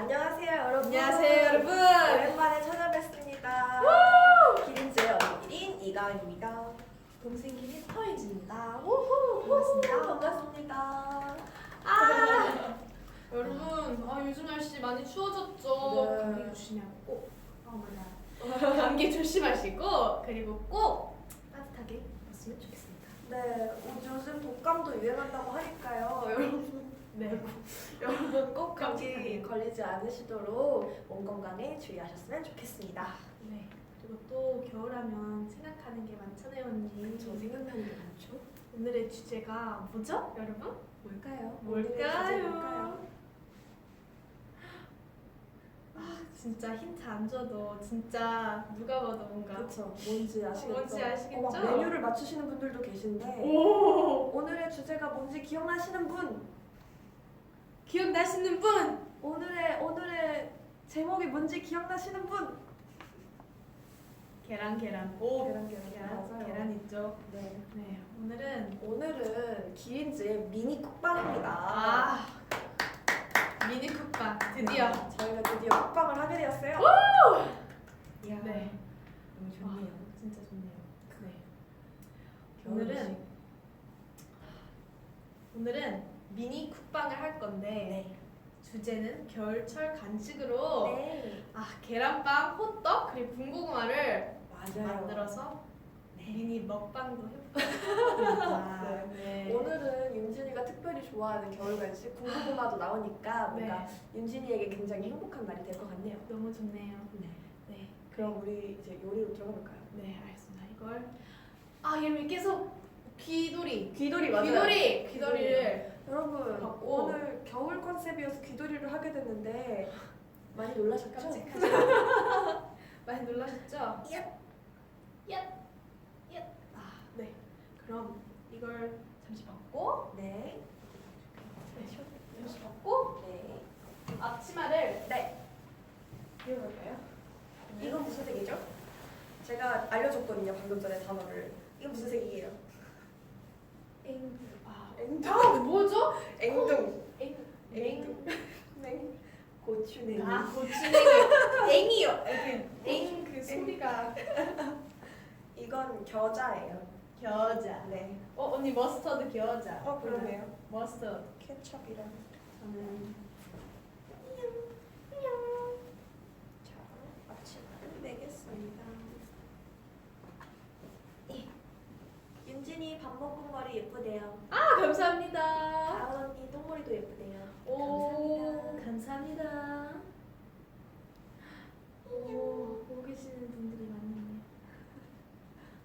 안녕하세요 여러분. 안녕하세요 여러분. 오랜만에 찾아뵙습니다. 기린즈의 언니 기린 이가은입니다. 동생 기린 서혜진입니다. 반갑습니다. 반갑습니다. 여러분, 요즘 날씨 많이 추워졌죠? 네. 감기 조심하고 감기 조심하시고 그리고 꼭 따뜻하게 입었으면 좋겠습니다. 네, 요즘 독감도 유행한다고 하니까요. 여러분, 네. 여러분 꼭 감기 깜찍하네요. 걸리지 않으시도록 몸 건강에 주의하셨으면 좋겠습니다. 네. 그리고 또 겨울하면 생각하는 게 많잖아요, 언니. 저 생각나는 게 많죠? 오늘의 주제가 뭐죠, 여러분? 뭘까요? 뭘까요? 오늘의 주제 뭘까요? 진짜 힌트 안 줘도 진짜 누가 봐도 뭔가 그렇죠. 뭔지 아시겠죠? 뭔지 아시겠죠? 막 메뉴를 맞추시는 분들도 계신데 오! 오늘의 주제가 뭔지 기억나시는 분? 기억나시는 분? 오늘의 제목이 뭔지 기억나시는 분? 계란. 계란. 맞아요. 계란 있죠. 네. 네. 오늘은 기린즈의 미니 쿡방입니다. 미니 쿡방 드디어. 저희가 드디어 쿡방을 하게 되었어요. 이야, 네. 너무 좋네요. 진짜 좋네요. 네. 겨울 오늘은 미니 쿡방을 할 건데 네. 주제는 겨울철 간식으로 네. 계란빵, 호떡 그리고 군고구마를 맞아요. 만들어서 네. 미니 먹방도 해볼까. 네. 오늘은 윤진이가 특별히 좋아하는 겨울 간식 군고구마도 나오니까 뭔가 네. 윤진이에게 굉장히 행복한 날이 될 것 같네요. 너무 좋네요. 네. 네. 그럼 우리 이제 요리로 들어가 볼까요? 네, 알겠습니다. 이걸 이름이 계속 귀돌이. 귀돌이 귀돌이를 여러분 받고. 오늘 겨울 컨셉이어서 귀돌이를 하게 됐는데 많이 놀라셨죠? 깜찍하죠? 많이 놀라셨죠? 예. 네. 그럼 이걸 잠시 받고 네. 잠시 받고 네. 앞치마를 네. 이어볼까요? 이건 무슨 색이죠? 제가 알려줬거든요 방금 전에 단어를. 이건 무슨 색이에요? 앵두. 뭐죠? 앵두. 앵. 네. 고추냉이. 고추냉이. 앵이요. 앵그 소리가. 이건 겨자예요. 겨자. 네. 언니 머스터드 겨자. 그러네요. 머스터드. 케첩이랑. 저는 자, 아침을 내겠습니다. 윤진이 밥 먹은 머리 예쁘대요. 감사합니다. 다은 언니 똥머리도 예쁘대요. 오, 감사합니다. 보고 계시는 분들이 많네요.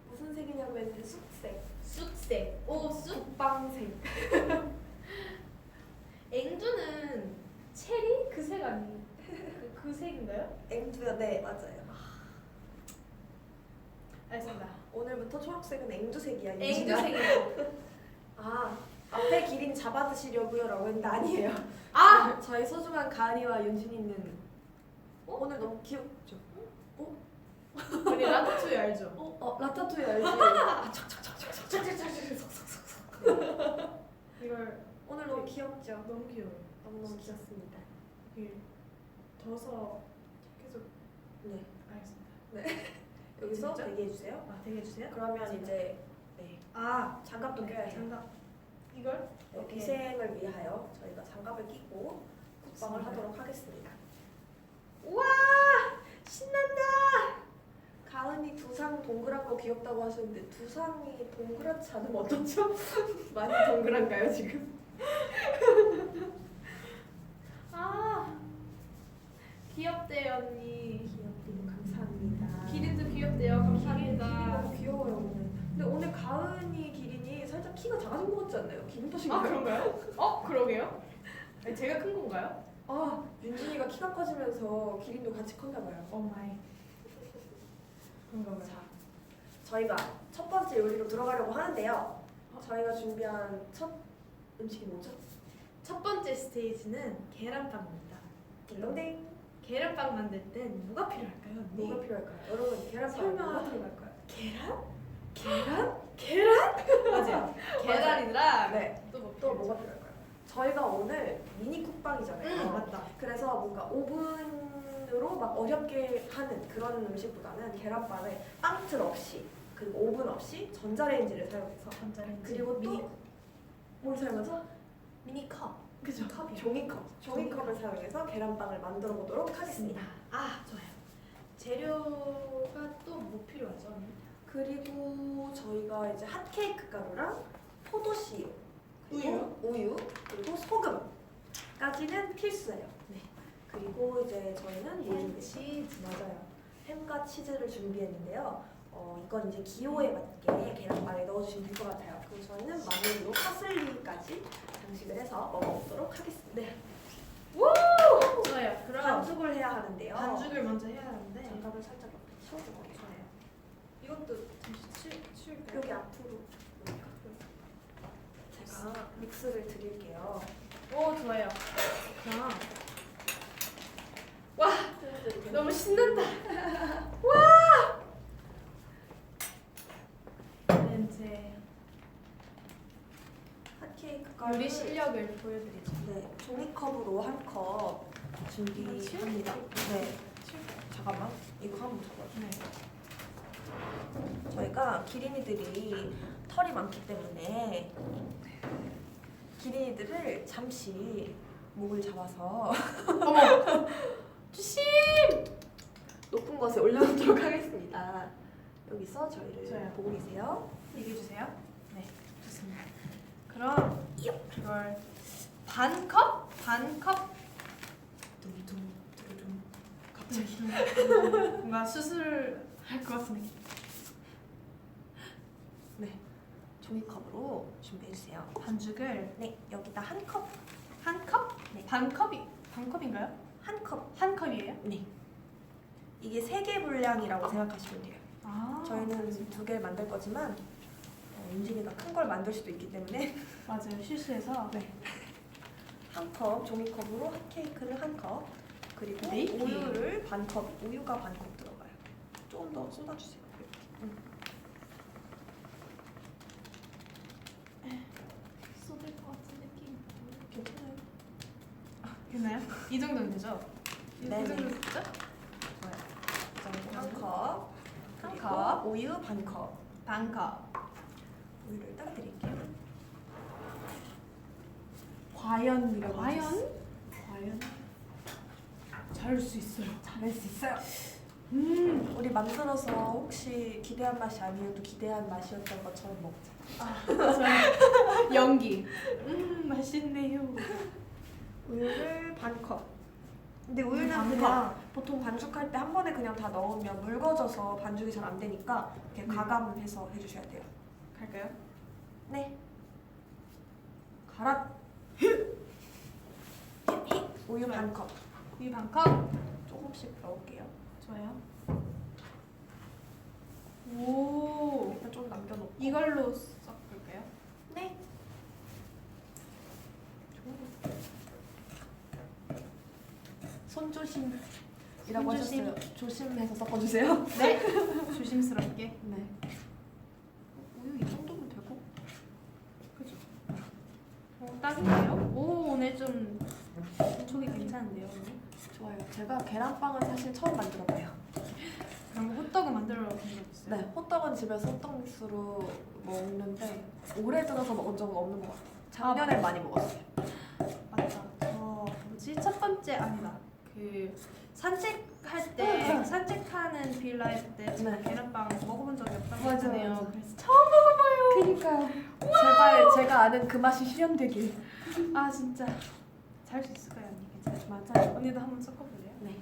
무슨 색이냐면 쑥색. 쑥색. 쑥. 국방색. 앵두는 체리 그 색 아니에요? 그 색인가요? 앵두요. 네, 맞아요. 알겠습니다. 오늘부터 초록색은 앵두색이야. 윤진아. 앵두색이요. 앞에 기린 잡아 드시려고요? 라고 했는데 아니에요. 저희 소중한 가은이와 윤진이는 오늘 너무 귀엽죠? 우리 라타투이 알죠? 라타투이 알지? 이걸 오늘 너무 귀엽죠? 너무 귀여워요. 너무너무 귀엽습니다. 이게 더서 계속 네. 알겠습니다. 여기서 진짜? 대기해주세요. 대기해주세요. 그러면 이제 네. 장갑도 껴야 해요. 장갑. 이걸 네, 오케이. 위생을 위하여 저희가 장갑을 끼고 국방을 좋습니다. 하도록 하겠습니다. 우와 신난다. 가은이 두상 동그란 거 귀엽다고 하셨는데 두상이 동그랗지 않으면 어떻죠? 많이 동그란가요 지금? 귀엽대요 언니. 귀엽고 감사합니다. 기린도 귀엽대요. 감사합니다. 너무 귀여워요 오늘. 근데 오늘 가은이 기린이 살짝 키가 작아진 것 같지 않나요? 기분 탓인가요? 그런가요? 그러게요. 아니, 제가 큰 건가요? 윤진이가 키가 커지면서 기린도 같이 컸나 봐요. 오 마이. 그런가 봐요. 자, 저희가 첫 번째 요리로 들어가려고 하는데요. 저희가 준비한 첫 음식이 뭐죠? 첫 번째 스테이지는 계란빵입니다. 딩동댕. 계란빵 만들 땐 뭐가 필요할까요, 언니? 뭐가 필요할까요? 여러분 계란빵 설마- 뭐가 들어갈까요? 계란? 맞아요. 계란이랑 네. 또뭐 또 뭐가 필요할까요? 저희가 오늘 미니 쿡방이잖아요. 맞다. 그래서 뭔가 오븐으로 막 어렵게 하는 그런 음식보다는 계란빵을 빵틀 없이 그리고 오븐 없이 전자레인지를 사용해서 전자레인지. 그리고 미니 또 뭘 사용하죠? 미니컵. 그죠? 컵이요. 종이컵을 사용해서 계란빵을 만들어 보도록 하겠습니다. 아 좋아요. 재료가 또 뭐 필요하죠? 언니? 그리고 저희가 이제 핫케이크 가루랑 포도씨유, 그리고 우유, 그리고 소금까지는 필수예요. 네. 그리고 이제 저희는 햄, 치즈 맞아요. 햄과 치즈를 준비했는데요. 이건 이제 기호에 맞게 계란빵에 넣어주시면 될 것 같아요. 그리고 저희는 마늘로 파슬리까지 장식을 해서 먹어보도록 하겠습니다. 네. 좋아요. 그럼 반죽을 해야 하는데요. 반죽을 먼저 해야 하는데 장갑을 살짝 옆에 치워주고 좋아요. 이것도 잠시 치울까요? 여기 앞으로 제가 믹스를 드릴게요. 오 좋아요. 그럼 와 너무 신난다. 와 이제 핫케이크 가루 요리 실력을 보여드리죠. 네, 종이컵으로 한 컵 준비합니다. 네, 잠깐만 이거 한번 잡아줘. 네. 저희가 기린이들이 털이 많기 때문에 기린이들을 잠시 목을 잡아서 어머 조심. 높은 곳에 올려놓도록 하겠습니다. 여기서 저희를 좋아요. 보고 계세요. 얘기해 주세요. 네 좋습니다. 그럼 이걸 반 컵? 둥둥둥둥. 갑자기 뭔가 수술할 것 같은 느낌. 네, 종이컵으로 준비해주세요. 반죽을 네, 여기다 한 컵. 한 컵? 네. 반 컵인가요? 한 컵. 한 컵이에요? 네. 이게 3개 분량이라고 생각하시면 돼요. 아 저희는 2개를 만들 거지만 윤진이가 큰 걸 만들 수도 있기 때문에 맞아요 실수해서 네. 한 컵 종이컵으로 핫케이크를 한 컵, 그리고 네이키. 우유를 반 컵, 우유가 반 컵 들어가요. 조금 더 쏟아주세요. 이렇게. 쏟을 것 같은 느낌. 괜찮아요. 됐나요? 이 정도면 되죠? 이 네, 정도 네. 됐죠? 좋아요. 한 컵, 한 그리고 컵. 우유 반 컵. 반 컵. 우유를 딱 드릴게요. 과연? 과연? 잘할 수 있어요. 잘할 수 있어요. 우리 만들어서 혹시 기대한 맛이 아니어도 기대한 맛이었던 것처럼 먹자. 연기. 맛있네요. 우유를 반 컵. 근데 우유는 반 그냥 보통 반죽할 때 한 번에 그냥 다 넣으면 묽어져서 반죽이 잘 안 되니까 이렇게 가감해서 해주셔야 돼요. 갈까요? 네. 가라. 우유 반 컵. 우유 반 컵. 조금씩 넣을게요. 좋아요. 오. 일단 좀 남겨놓고. 이걸로 섞을까요? 네. 손조심이라고 손조심. 하셨어요. 조심해서 섞어주세요. 네. 조심스럽게. 네. 우유 이 정도면 되고. 그죠. 딱이네요. 오 오늘 좀 촉이 괜찮은데요 오늘? 좋아요. 제가 계란빵은 사실 처음 만들어봐요. 그럼 호떡을 만들어 본 적 있어요? 네, 호떡은 집에서 호떡 믹스로 먹는데 올해 들어서 먹은 적은 없는 것 같아요. 작년에 많이 먹었어요. 맞다. 뭐지? 첫 번째 아니다. 그 산책할 때 산책하는 빌라일 때 제가 네. 계란빵 먹어본 적이 없다고 맞아요, 했잖아요. 맞아요. 그래서 처음 먹어봐요. 그니까요. 제발 제가 아는 그 맛이 실현되길. 아 진짜 잘 수 있을까요 언니? 괜찮아요? 맞아요. 언니도 한번 섞어볼래요? 네.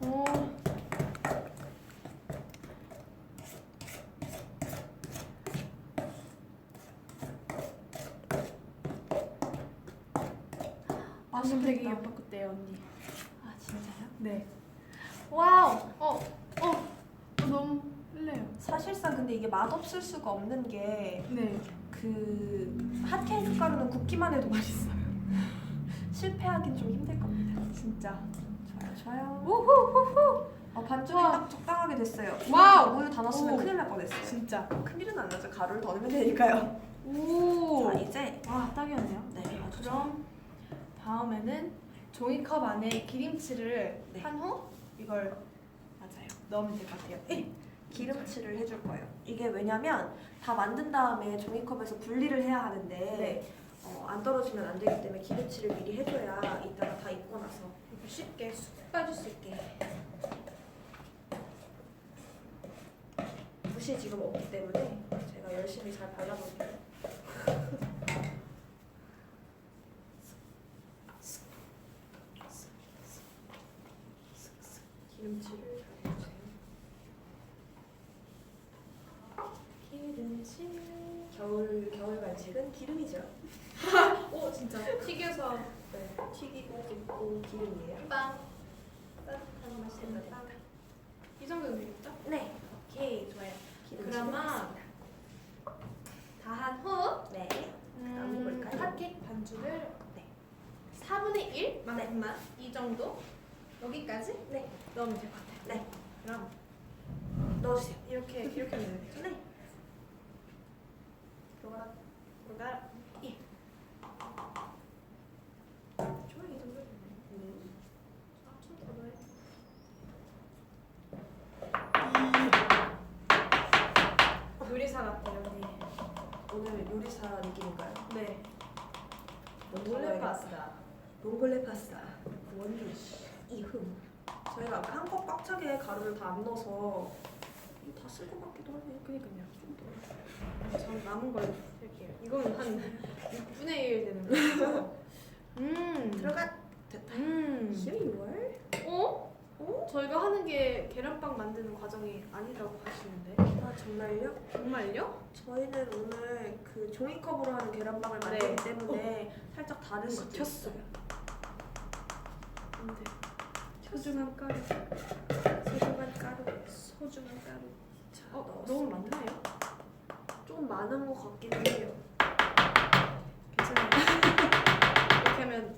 오. 방금 되게 예뻤대요 언니. 아 진짜요? 네. 와우. 너무 흘려요. 사실상 근데 이게 맛없을 수가 없는 게 네. 그 핫케이크 가루는 굽기만 해도 맛있어요. 실패하긴 좀 힘들 겁니다. 진짜. 좋아요, 좋아요. 우후후후. 반죽이 와. 딱 적당하게 됐어요. 와우. 우유 다 넣었으면 오. 큰일 날 뻔했어요. 진짜. 큰일은 안 나죠. 가루를 더 넣으면 되니까요. 오. 자 이제 와 딱이었네요. 네, 오케이, 아주 그럼 다음에는 종이컵 안에 기름칠을 네. 한 후 이걸 맞아요. 넣으면 될 것 같아요. 네. 기름칠을 해줄 거예요. 이게 왜냐면 다 만든 다음에 종이컵에서 분리를 해야 하는데 네. 안 떨어지면 안 되기 때문에 기름칠을 미리 해줘야 이따가 다 익고 나서 이렇게 쉽게 쑥 빠질 수 있게. 붓이 지금 없기 때문에 제가 열심히 잘 발라볼게요. 기름칠을 잘 해주세요. 기름칠. 겨울 간식은 기름이죠. 오 진짜 튀겨서 네, 튀기고 굽고 기름이에요. 빵. 따뜻한 맛이 납니다. 이 정도면 되겠죠? 네, 오케이 좋아요. 기름칠 그러면 하겠습니다. 다 한 후 네, 다음 볼까요? 핫케이크 반죽을 네. 4분의 1만큼만 이 정도 여기까지 네, 넣으면 될 것 같아요. 네, 그럼 넣어주세요. 이렇게 하면 되죠? 네. 뭐가 예. 좋아요, 이 정도. 좀더 넣어요. 요리사 같아요. 오늘 요리사 느낌인가요? 네. 몽골레 파스타. 몽골레 파스타 원디쉬 이흠. 저희가 아까 한 컵 꽉 차게 가루를 다 안 넣어서 이거 다 쓸 것 같기도 하네요. 그니까요. 좀 더. 전 남은 걸로 할게요. 이거는 한 6분의 1 되는 거죠. 들어가. 됐다. Here you are. 어? 저희가 하는 게 계란빵 만드는 과정이 아니라고 하시는데. 아 정말요? 정말요? 저희는 오늘 그 종이컵으로 하는 계란빵을 네. 만들기 때문에 살짝 다른 것 쳤어요. 있어요. 안 돼. 소중한 가루. 소중한 가루. 소중한 가루. 자, 너무 넣었습니다. 많나요? 좀 많은 것 같기는 해요. 괜찮아요. 이렇게 하면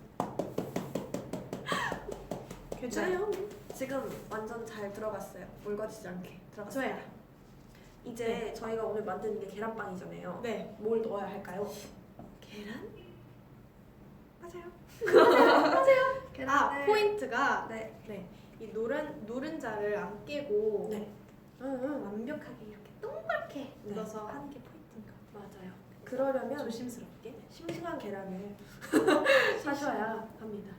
괜찮아요. 지금 완전 잘 들어갔어요. 물거지지 않게 들어갔어요. 좋아요. 이제 저희가 오늘 만드는 게 계란빵이잖아요. 네. 뭘 넣어야 할까요? 계란? 맞아요. 아 포인트가 네. 네. 이 노른자를 안 깨고 네. 완벽하게 이렇게 동그랗게 네. 넣어서 하는 게 포인트인가. 맞아요. 그러려면 조심스럽게. 싱싱한 계란을 사셔야 합니다.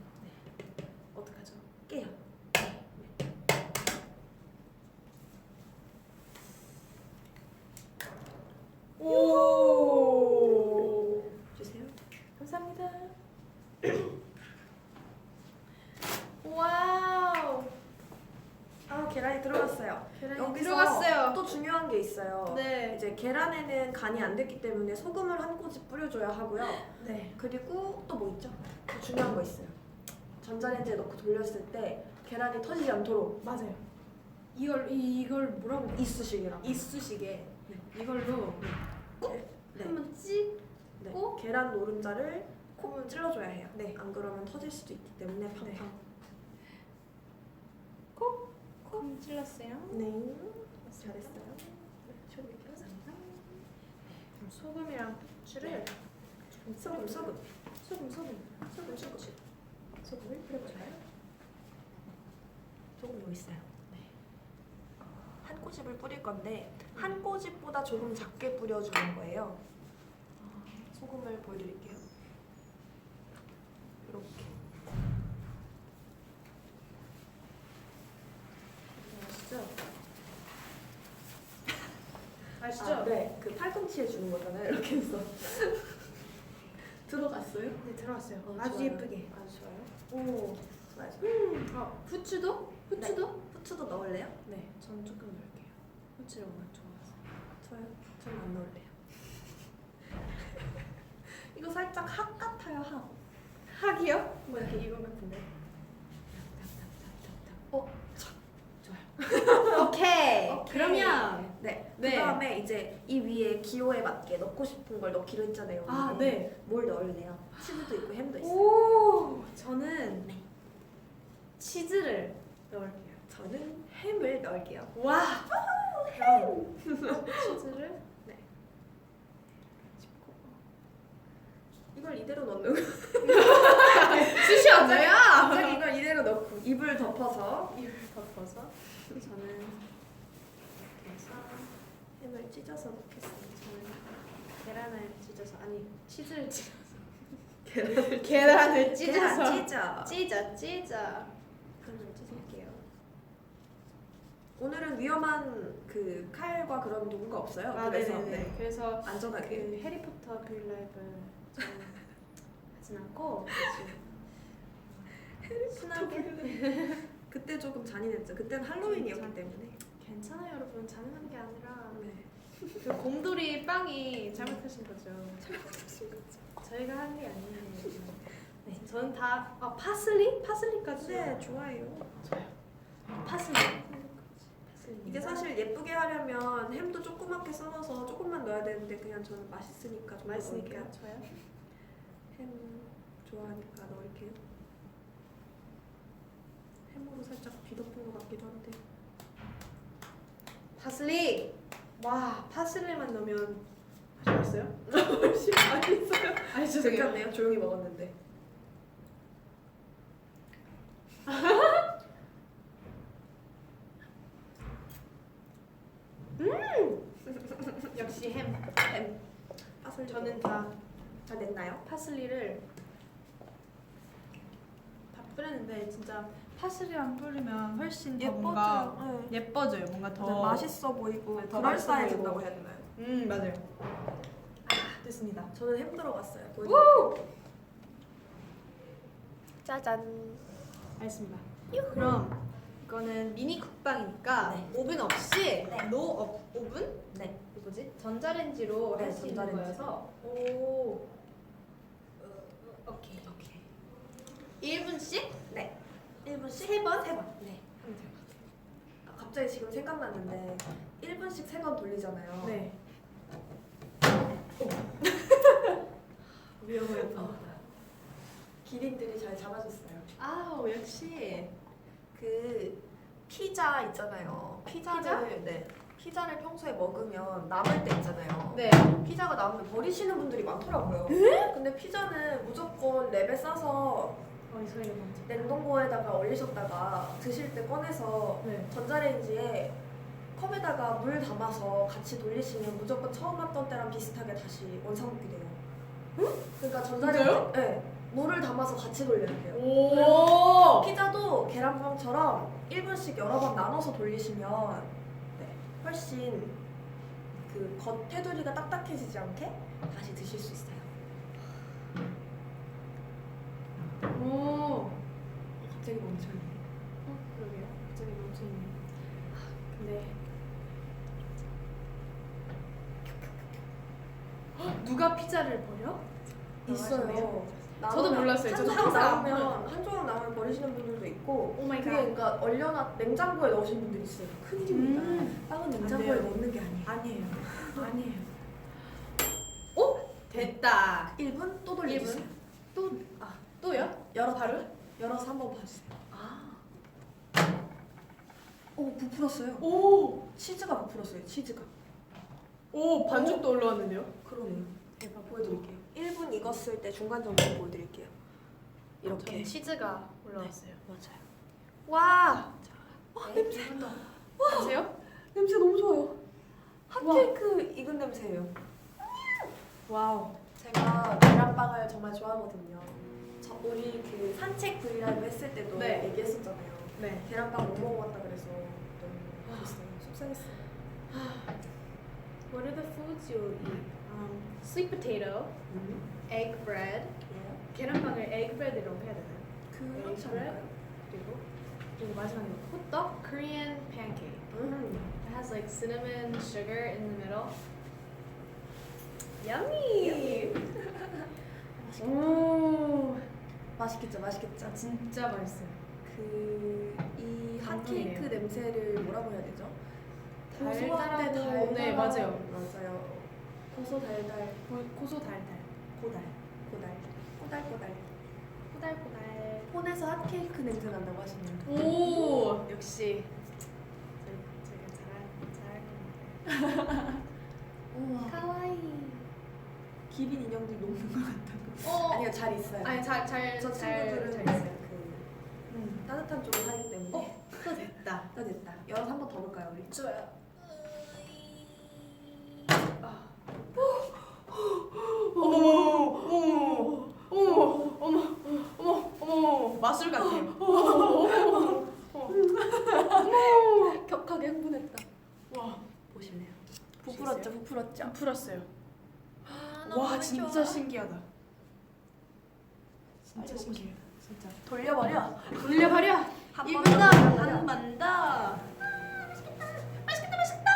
어떡하죠? 깨요. 오. 주세요. 감사합니다. 와우. 아 계란이 들어갔어요. 계란이 여기서 들어갔어요. 또 중요한 게 있어요. 네. 이제 계란에는 간이 안 됐기 때문에 소금을 한 꼬집 뿌려줘야 하고요. 네. 그리고 또 뭐 있죠? 또 중요한 거 있어요. 전자레인지에 넣고 돌렸을 때 계란이 터지지 않도록 맞아요. 이걸 뭐라고? 이쑤시개랑 이쑤시개. 네. 이걸로 네. 한번 찍. 네. 꼭? 계란 노른자를 콕 찔러줘야 해요. 네. 안 그러면 터질 수도 있기 때문에 팡팡. 네. 콕 찔렀어요. 네. 잘했어요. 소금 감사합니다. 그럼 소금이랑 후추를 소금. 소금. 소금을 뿌려줘요. 조금 더 있어요. 네. 한 꼬집을 뿌릴 건데 한 꼬집보다 조금 작게 뿌려주는 거예요. 소금을 보여드릴게요. 이렇게. 아시죠? 아, 네. 그 팔꿈치에 주는 거잖아요. 이렇게 해서. 들어갔어요? 네 들어왔어요. 어, 아주 좋아요. 예쁘게. 아주 좋아요. 오. 좋아요. 후추도? 후추도 넣을래요? 네. 전 조금 넣을게요. 후추를 워낙 좋아해서. 저요? 저는 안 넣을래요. 이거 살짝 학 같아요, 학. 학이요? 뭐 이렇게 이거 같은데. 좋아요. 오케이. 오케이. 그러면 네. 네. 그다음에 이제 이 위에 기호에 맞게 넣고 싶은 걸 넣기로 했잖아요. 아, 오늘. 네. 뭘 넣을래요? 치즈도 있고 햄도 있어요. 오. 저는 네. 치즈를 넣을게요. 저는 햄을 넣을게요. 와. 그럼 치즈를 네. 짚고 이걸 이대로 넣는 거. 수시 언제야? 갑자기 이걸 이대로 넣고 입을 덮어서 입을 덮어서 저는 이렇게 해서 햄을 찢어서 넣겠습니다. 저는 계란을 찢어서 아니 치즈를 찢어서 계란을 계란을 찢어. 찢어 계란을 찢을게요. 오늘은 위험한 그 칼과 그런 도구가 없어요. 아 그래서 네네네. 네, 그래서 안전하게. 그 해리포터 빌라이브를 좀 하진 않고 순하게 그때 조금 잔인했죠. 그때는 할로윈이었기 때문에. 괜찮아요 여러분 잔인한 게 아니라 네. 그 곰돌이 빵이 잘못하신 거죠. 저희가 한 게 아니에요. 네, 저는 다 파슬리까지. 네, 좋아요. 파슬리. 이게 사실 예쁘게 하려면 햄도 조그맣게 썰어서 조금만 넣어야 되는데 그냥 저는 맛있으니까 좀 맛있으니까 넣을게요. 좋아요. 햄 좋아하니까 넣을게요. 햄으로 살짝 뒤덮은 것 같기도 한데. 파슬리. 와 파슬리만 넣으면 맛있어요? 맛있어요. 아니 들켰네요. 조용히 먹었는데. 역시 햄. 파슬리 저는 다 냈나요? 파슬리를 다 뿌렸는데 진짜 파슬리만 뿌리면 훨씬 더 뭔가 네. 예뻐져요. 뭔가 더 맛있어 보이고 네, 더 그럴싸해진다고 맛있어 해야 되나요? 맞아요. 됐습니다. 저는 햄 들어갔어요. 짜잔. 알겠습니다. 그럼 이거는 미니 국방이니까 네. 오븐 없이 네. 노 오븐? 네. 이 뭐지? 전자레인지로 네, 할 수 있는 전자레인지. 거여서 오케이 1분씩 네. 1분씩 세 번? 네. 하면 될 것 아, 갑자기 지금 생각났는데 1분씩 3번 돌리잖아요. 같아요. 네. 위험해요. 기린들이 잘 잡아줬어요. 아우 역시 그 피자 있잖아요. 피자를 피자? 네. 피자를 평소에 먹으면 남을 때 있잖아요. 네. 피자가 남으면 버리시는 분들이 많더라고요. 근데 피자는 무조건 랩에 싸서 이 소리가 뭔지. 냉동고에다가 얼리셨다가 드실 때 꺼내서 네. 전자레인지에 컵에다가 물 담아서 같이 돌리시면 무조건 처음 왔던 때랑 비슷하게 다시 원상복귀 돼요. 그러니까 진짜요? 네, 물을 담아서 같이 돌려야 돼요. 오. 피자도 계란빵처럼 1분씩 여러 번 나눠서 돌리시면 네, 훨씬 그 겉 테두리가 딱딱해지지 않게 다시 드실 수 있어요. 오. 갑자기 멈춰요. 그러게요. 갑자기 멈춰있네. 근데 누가 피자를 버려? 있어요. 저도 몰랐어요. 한 저도 조각 항상 안 나오면 한 조각 나오면 버리시는 분들도 있고 오 마이 그게 갓. 그러니까 얼려놔 냉장고에 넣으신 분들이 있어요. 큰일입니다. 빵은 냉장고에 안 돼요. 넣는 게 아니에요. 아니에요. 아니에요. 오? 됐다. 1분 또 돌려주세요. 또요? 열어서 한번 봐주세요. 오 부풀었어요. 오. 치즈가 부풀었어요. 치즈가. 오 반죽도 올라왔는데요? 그러네요. 대박. 보여드릴게요. 1분 익었을 때 중간 점검 보여드릴게요. 이렇게. 저는 치즈가 올라왔어요. 맞아요. 와. 냄새. 아세요? 냄새 너무 좋아요. 핫케이크 익은 냄새예요. 와우. 제가 계란빵을 정말 좋아하거든요. 우리 그 산책 브이라이브 했을 때도 네. 얘기했었잖아요. 네. 계란빵 못 먹어봤다 그래서 너무 맛있어요. 속상했어요. What are the foods you'll eat? Sweet potato, egg bread. 계란빵을 egg bread이라고 해야 되나요? 그렇지 bread? 않을까요? 그리고 마지막에 호떡, Korean pancake. It has like cinnamon sugar in the middle. Yummy. 오. 맛있겠죠, 맛있겠죠. 진짜 맛있어요. 이 핫케이크 감동이네요. 냄새를 뭐라고 해야 되죠? 달달하고, 고소한데 네, 맞아요. 맞아요. 고소 달달 고소 달달. 고달 꼬달꼬달 꼬달꼬달. 폰에서 핫케이크 냄새 난다고 하시네요. 오. 역시 제가 잘할 겁니다. 우와 카와이. 기린 인형들 녹는 것 같다고. 아니요, 잘 있어요. 아니 잘잘 저 친구들은 잘 잘 있어요. 그 따뜻한 쪽에 살기 때문에. 또 됐다. 또 됐다. 열어서 한 번 더 볼까요, 우리? 좋아요. 어머 마술 같아요. 격하게 흥분했다. 와 보실래요? 부풀었죠. 부풀었죠. 풀었어요. 너무 와 진짜 좋아. 신기하다. 진짜 아이고, 신기해. 진짜. 돌려버려. 돌려버려. 한 이분 번 더, 한 번 더. 맛있겠다.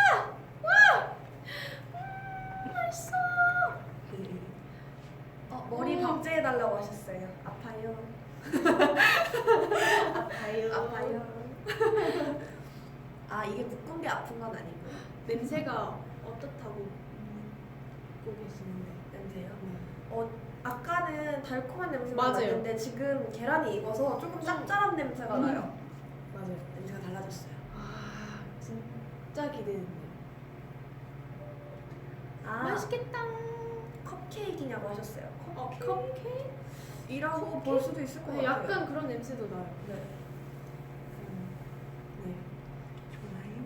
와. 맛있어. 머리 박제해달라고 하셨어요. 아파요. 아파요. 아파요. 아, 이게 묶은 게 아픈 건 아니고. 냄새가 어떻다고 보고 계시는데. 냄새요? 아까는 달콤한 냄새가 맞아요. 났는데 지금 계란이 익어서 조금 짭짤한 냄새가 나요. 맞아요. 냄새가 달라졌어요. 아 진짜 기대되네요. 아, 맛있겠다. 컵케이크냐고 하셨어요. 컵케이크? 이라고 볼 수도 있을 것 같아요. 약간 그런 냄새도 나요. 네. 네. 좋아요.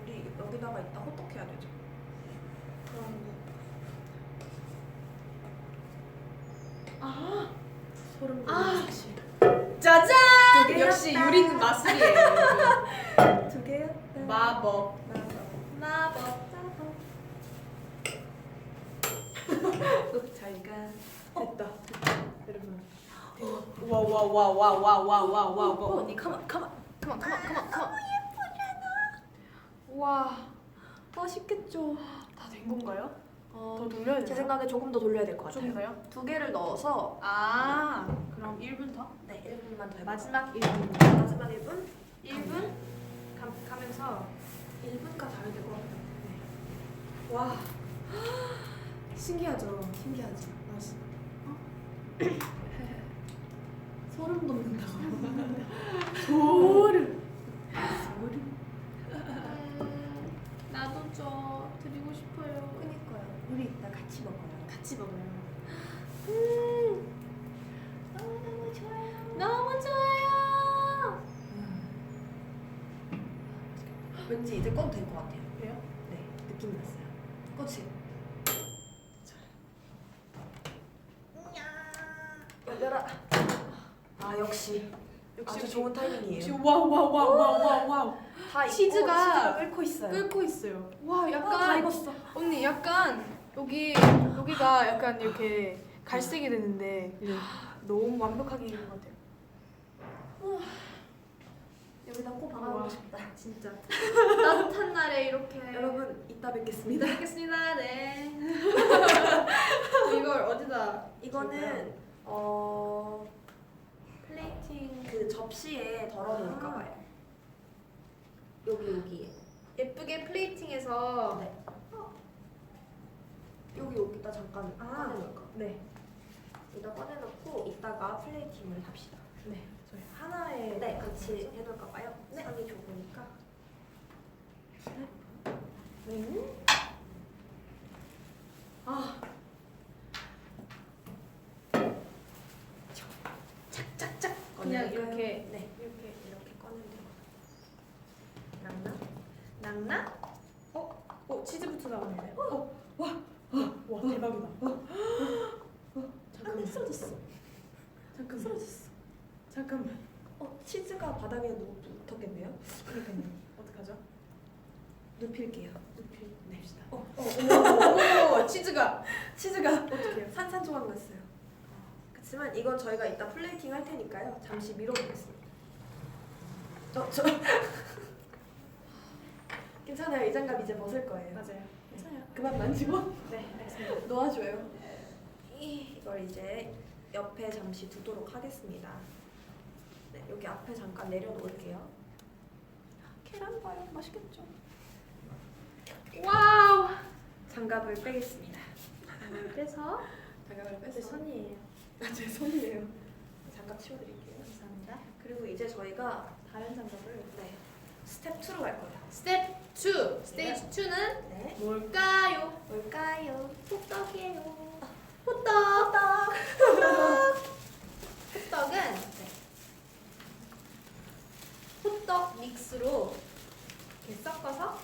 우리 여기다가 이따 호떡해야 되죠. 아 소름 아. 돋는 사실. 짜잔! 두 개였다. 역시 요리는 마술이에요. 두 개였다. 마법. 마법. 저희가 됐다. 여러분. 와와와와와와와와와. 언니 가만. 그만. 와. 맛있겠죠. 다 된 건가요? 더 돌려야 제 되나요? 생각에 조금 더 돌려야 될 것 같아요. 조금가요? 두 개를 넣어서 아 그럼 1분 더? 네 1분만 더 해볼까요? 마지막 1분. 마지막 1분? 1분 가면서 1분까지 가야 될 것 같아요. 와 신기하죠. 신기하지? 맛있. 소름 돋는다고. 소름. 소름. 나도 저 드리고 싶어요. 그니까요. 우리 이따 같이 먹어요. 같이 먹어요. 너무너무 좋아요. 너무 좋아요. 왠지 이제 꺼도 될 것 같아요. 그래요? 네, 느낌 났어요. 그치? 열려라. 아, 역시 아주 좋은 타이밍이에요. 역시 와우. 다 익고 치즈가 끓고 있어요. 끓고 있어요. 와 약간 다 약간 익었어. 언니 약간 여기가 약간 이렇게 갈색이 되는데 너무 완벽하게 익은 것 같아요. 여기다 꼭 우와. 박아놓고 싶다. 진짜 따뜻한 날에 이렇게 여러분 이따 뵙겠습니다. 뵙겠습니다. 네. 이걸 어디다? 이거는 플레이팅 그 접시에 덜어놓을까 봐요. 여기에. 예쁘게 플레이팅해서 네. 여기다 잠깐 아. 꺼내놓을까? 네. 여기다 꺼내놓고 이따가 플레이팅을 합시다. 네. 저희 하나에 네 같이 해놓을까 봐요. 네. 상이 좁으니까. 네. 아 착착착. 그냥 꺼내볼까요? 이렇게 네. 이렇게 꺼내면 돼요. 낭나? 치즈부터 나오네. 와 대박이다. 안돼 쓰러졌어. 잠깐만. 쓰러졌어. 잠깐만. 치즈가 바닥에 붙었겠네요. 그러니까요. 어떡하죠? 눕힐게요. 냅시다. 오, 치즈가 어떡해요? 산산조각 났어요. 그렇지만 이건 저희가 이따 플레이팅 할 테니까요. 잠시 미뤄보겠습니다. 저 괜찮아요. 이 장갑 이제 벗을 거예요. 맞아요. 괜찮아요. 그만 만지고 네, 알겠습니다. 놓아줘요. 이걸 이제 옆에 잠시 두도록 하겠습니다. 네, 여기 앞에 잠깐 내려놓을게요. 계란 봐요. 맛있겠죠? 와우. 장갑을 빼겠습니다. 그래서 장갑을 제 빼서 손이에요. 제 손이에요. 장갑 치워드릴게요. 감사합니다. 그리고 이제 저희가 다른 장갑을 네, 스텝 2로 갈 거예요. 스텝 2. 스테이지 2는 네. 뭘까요? 뭘까요? 호떡이에요. 호떡. 호떡은 호떡 믹스로 이렇게 섞어서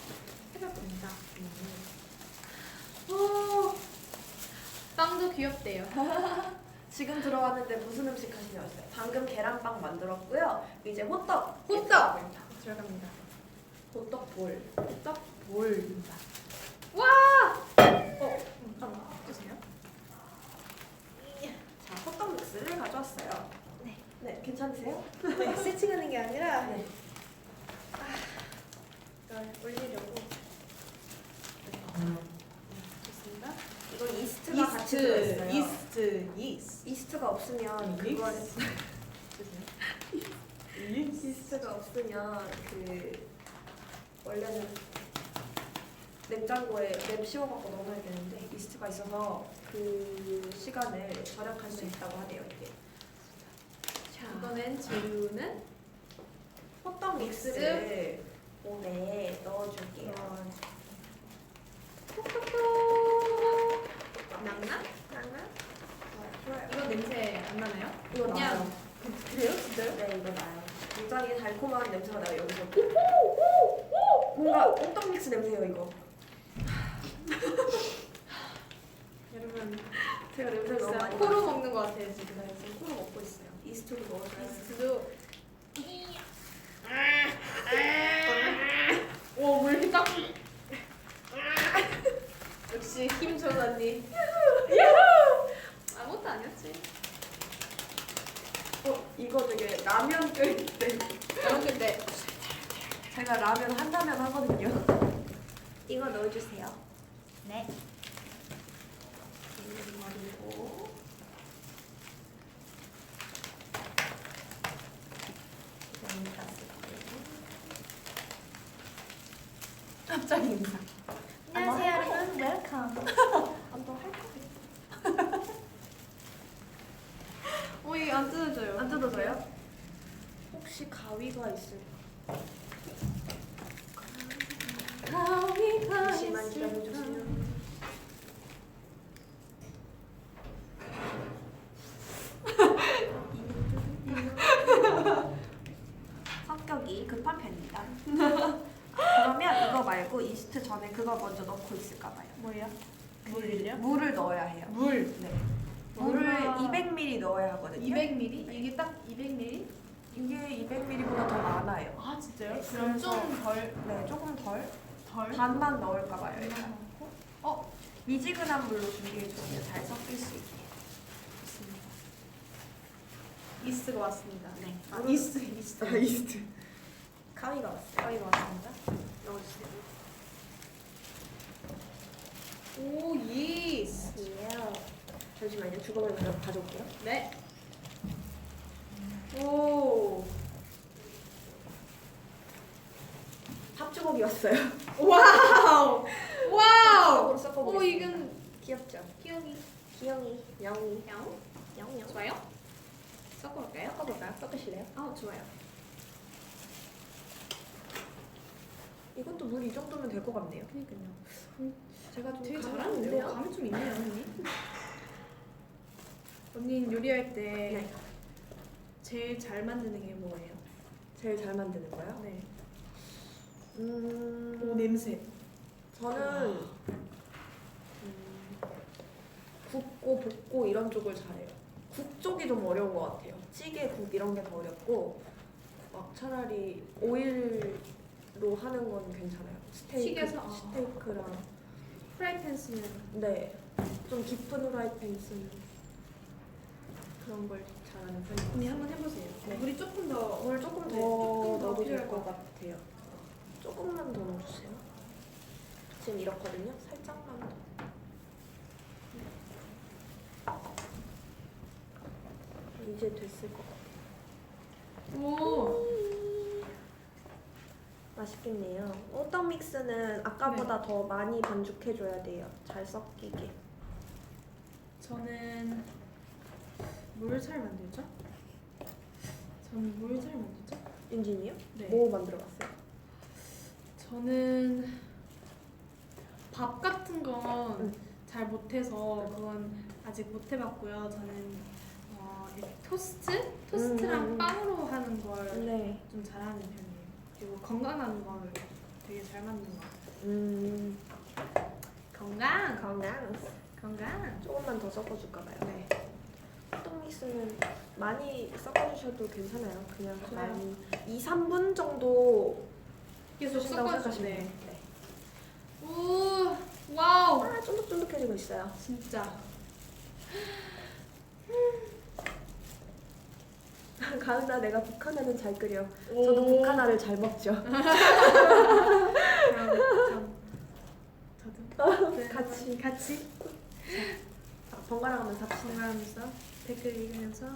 해볼 겁니다. 오, 빵도 귀엽대요. 지금 들어왔는데 무슨 음식 하시냐고 했어요. 방금 계란빵 만들었고요. 이제 호떡 들어갑니다. 호떡 볼. 호떡 볼입니다. 와! 주세요. 자, 호떡 믹스를 가져왔어요. 네. 네, 괜찮으세요? 네, 세팅하는 게 아니라 네. 이걸 올리려고. 좋습니다. 이건 이스트가 같이 들어있어요. 이스트. 이스트가 없으면 믹스. 그걸 주세요. 이스트가 없으면 그 원래는 냉장고에 랩 씌워갖고 넣어놔야 되는데 이스트가 있어서 그 시간을 절약할 수 있다고 하네요. 이게. 자, 이거는 재료는 호떡 믹스를 몸에 넣어줄게요. 낭낭? 좋아요. 이거 냄새 안 나나요? 이거 그냥 나요. 그래요? 진짜요? 네, 이거 나요. 굉장히 달콤한 냄새가 나요. 여기서 뭔가 호떡 믹스 냄새예요. 이거. 여러분 제가 냄새 너무 많이 코로 맡아서. 먹는 것 같아요 지금. 네, 지금 코로 먹고 있어요. 이스트도 넣어줘요. 이스트도 오물 이렇게 딱 역시 힘 좋은 언니. 아무것도 아니었지. 이거 되게 라면 끓일 때 근데 제가 라면 한라면 하거든요. 이거 넣어주세요. 네. 그리고 갑자기 인사. 안녕하세요 여러분. 웰컴. 너할 거예요. 오이 안 뜯어져요. 안 뜯어져요? 혹시 가위가 있을까? 가위가 잠시만 기다려주세요. 성격이 급한 편입니다. 그러면 이거 말고 이스트 전에 그거 먼저 넣고 있을까 봐요. 뭐예요? 물을 넣어야 해요. 물. 네. 물을 와. 200ml 넣어야 하거든요. 200ml? 이게 딱 200ml? 이게 200ml보다 더 많아요. 아 진짜요? 네, 그럼 그래서- 좀덜 네, 조금 덜. 덜? 반만 넣을까 봐요. 일단. 넣고 미지근한 물로 준비해 주세요. 잘 섞일 수 있게. 좋습니다. 이스트가 왔습니다. 네. 이스트. 이스트. 가위가 왔어요. 가위가 왔습니다. 넣어주세요. 오 예스. 예. 잠시만요. 주걱을 그냥 가져올게요. 네. 오. 밥 주걱이 왔어요. 와우. 와우. 주걱으로 섞어보겠습니다. 오 이건 귀엽죠? 귀여기. 귀여이, 야옹이, 야옹. 야옹. 좋아요? 섞어볼까요? 섞어볼까요? 섞으실래요? 좋아요. 이것도 물 이 정도면 될 것 같네요. 그니까요. 제가 좀 되게 감이 잘하는데요? 있는데요? 감이 좀 있네요, 언니. 언니는 요리할 때 네. 제일 잘 만드는 게 뭐예요? 제일 잘 만드는 거요? 네. 음, 냄새. 저는 굽고 볶고 이런 쪽을 잘해요. 국 쪽이 좀 어려운 것 같아요. 찌개, 국 이런 게 더 어렵고 막 차라리 오일로 하는 건 괜찮아요. 튀겨서? 스테이크랑 프라이팬 쓰는 네, 좀 깊은 후라이팬 쓰는 그런 걸 잘하는 편이에요. 언니 한번 해보세요. 네. 물이 조금 더 물 조금 더 네, 조금 더 넣어도 될 필요할 것 것 같아요. 조금만 더 넣어주세요. 지금 이렇거든요. 살짝만 더. 이제 됐을 것 같아요. 오. 맛있겠네요. 호떡 믹스는 아까보다 더 많이 반죽해줘야 돼요. 잘 섞이게. 저는 뭘 잘 만들죠? 저는 뭘 잘 만들죠? 윤진이요? 네. 뭐 만들어봤어요? 저는 밥 같은 건 응. 잘 못해서 그건 아직 못 해봤고요. 저는 이렇게 토스트랑 빵으로 하는 걸 좀 네. 잘하는 편이에요. 그리고 건강한 걸 되게 잘 만드는 것 같아요. 건강. 건강. 조금만 더 섞어줄까 봐요. 네. 호떡믹스는 많이 섞어주셔도 괜찮아요. 그냥 좋아요. 한 2, 3분 정도 계속 쓰신다고 섞어주시면 생각하시면 돼요. 돼요. 네. 우 와우. 아, 쫀득쫀득해지고 있어요. 진짜. 가은아, 내가 북한화는 잘 끓여. 오. 저도 북한화를 잘 먹죠. 그럼 저도 네, 같이 번갈아 가면서 합시다. 건강하면서 댓글 읽으면서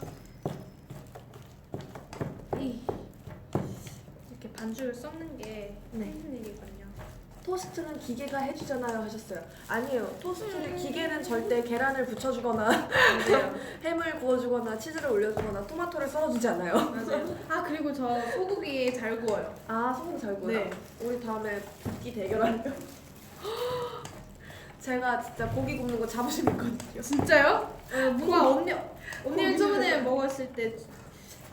이렇게 반죽을 섞는 게 네. 힘든 일이거든요. 토스트는 기계가 해주잖아요 하셨어요. 아니에요. 토스트는 기계는 절대 계란을 붙여주거나 맞아요. 햄을 구워주거나 치즈를 올려주거나 토마토를 썰어주지 않아요. 맞아요. 아 그리고 저 소고기 잘 구워요. 아, 소금 잘 구워요? 네. 우리 다음에 굽기 대결하려고. 제가 진짜 고기 굽는 거 자부심 있거든요. 진짜요? 뭔가 언니랑 고기를- 저번에 먹었을 때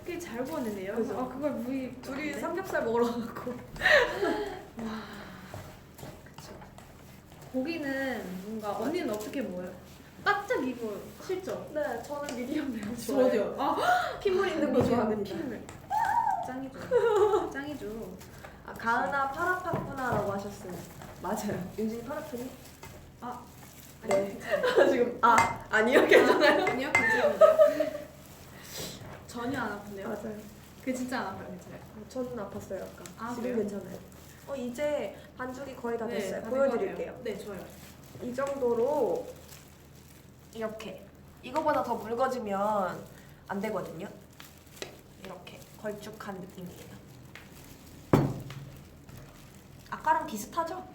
꽤 잘 구웠는데요. 그죠? 아 그걸 무이 둘이 삼겹살 먹으러 가고. 고기는 뭔가 언니는 어떻게 먹어요? 바짝 익어 싫죠? 네, 저는 미디엄 레어 좋아해요. 저도요. 아 핏물 있는 거 좋아합니다. 핏물. 짱이죠. 짱이죠. 아, 가은아 파라파구나라고 하셨어요. 맞아요. 윤진이 파라프니? 아 네. 지금 아니요, 괜찮아요. 아니요 괜찮은데요. 전혀 안 아픈데요. 맞아요. 그 진짜 안 아파요, 괜찮아요. 저는 아팠어요 아까. 아, 지금 그래요? 괜찮아요. 이제 반죽이 거의 다 됐어요. 다 보여드릴게요. 된것 같아요. 네, 좋아요. 이 정도로 이렇게. 이거보다 더 묽어지면 안 되거든요. 이렇게 걸쭉한 느낌이에요. 아까랑 비슷하죠?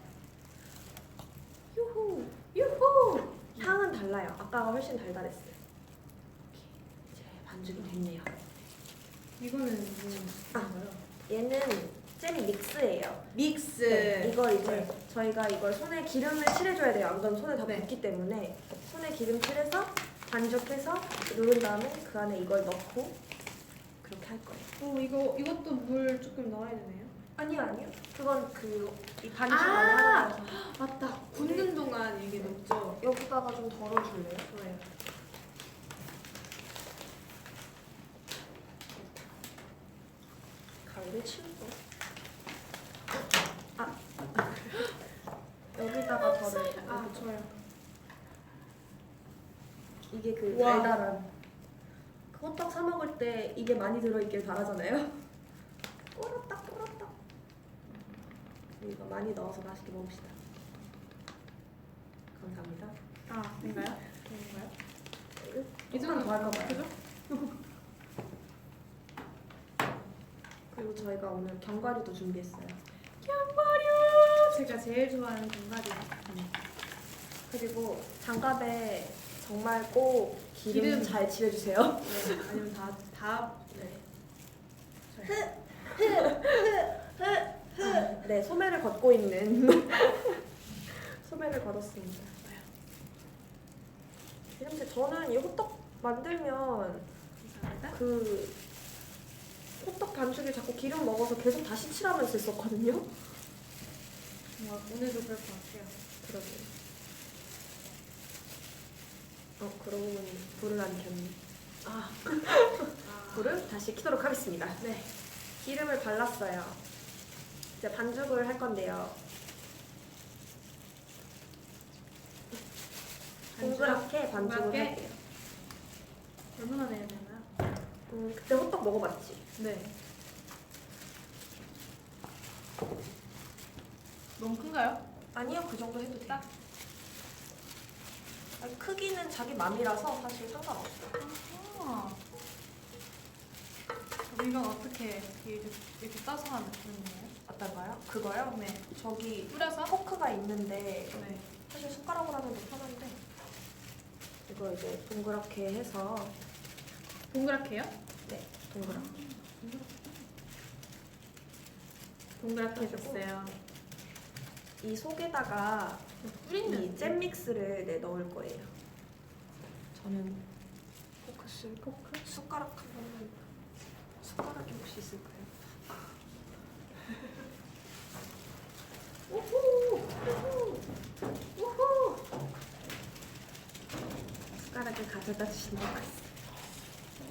유후. 유후. 향은 달라요. 아까가 훨씬 달달했어요. 이제 반죽이 됐네요. 이거는 뭔가요? 얘는 잼 믹스예요. 믹스. 네, 이걸 이제 저희가 이걸 손에 기름을 칠해줘야 돼요. 안 그러면 손에 다 네. 붙기 때문에 손에 기름 칠해서 반죽해서 누른 다음에 그 안에 이걸 넣고 그렇게 할 거예요. 이것도 물 조금 넣어야 되나요? 아니요. 그건 이 반죽 아! 안에 하는 거라서. 맞다. 굽는 동안 이게 녹죠. 여기다가 좀 덜어줄래요? 좋아요. 가위를 치우고. 여기다가 덜을. 좋아요. 이게 그 와. 달달한. 그 호떡 사 먹을 때 이게 많이 들어있길 바라잖아요. 꼬락딱. 이거 많이 넣어서 맛있게 먹읍시다. 감사합니다. 된가요? 이 정도 더 할까 봐요. 그죠? 그리고 저희가 오늘 견과류도 준비했어요. 제가 제일 좋아하는 견과류. 그리고 장갑에 정말 꼭 기름, 기름. 잘 칠해주세요. 네, 아니면 다 네, 소매를 걷고 있는 소매를 걷었습니다. 기름칠 저는 이 호떡 만들면 감사합니다. 그 호떡 반죽에 자꾸 기름 먹어서 계속 다시 칠하면서 했었거든요. 오늘도 그럴 것 같아요. 그러게요. 그러고 보니 불을 안 켰네. 불을 다시 켜도록 하겠습니다. 네. 기름을 발랐어요. 이제 반죽을 할 건데요. 동그랗게 반죽을 동그랗게? 할게요. 얼마나 내야 되나요? 그때 호떡 먹어봤지? 네. 너무 큰가요? 아니요, 그 정도 해도 돼. 아니, 크기는 자기 맘이라서 사실 상관없어요. 이건 어떻게 이렇게 떠서 하는 거예요? 어떤가요? 그거요? 네. 저기 뿌려서? 포크가 있는데 네. 사실 숟가락으로 하면 더 편한데 이거 이제 동그랗게 해서 동그랗게요? 네, 동그랗게. 동그랗게 해줬어요. 이 속에다가 뿌리는 이 잼 믹스를 넣을 거예요. 저는 포크 숟가락 한 번만. 숟가락이 혹시 있을까요? 우후! 우후! 숟가락을 가져다 주시면 것 같습니다.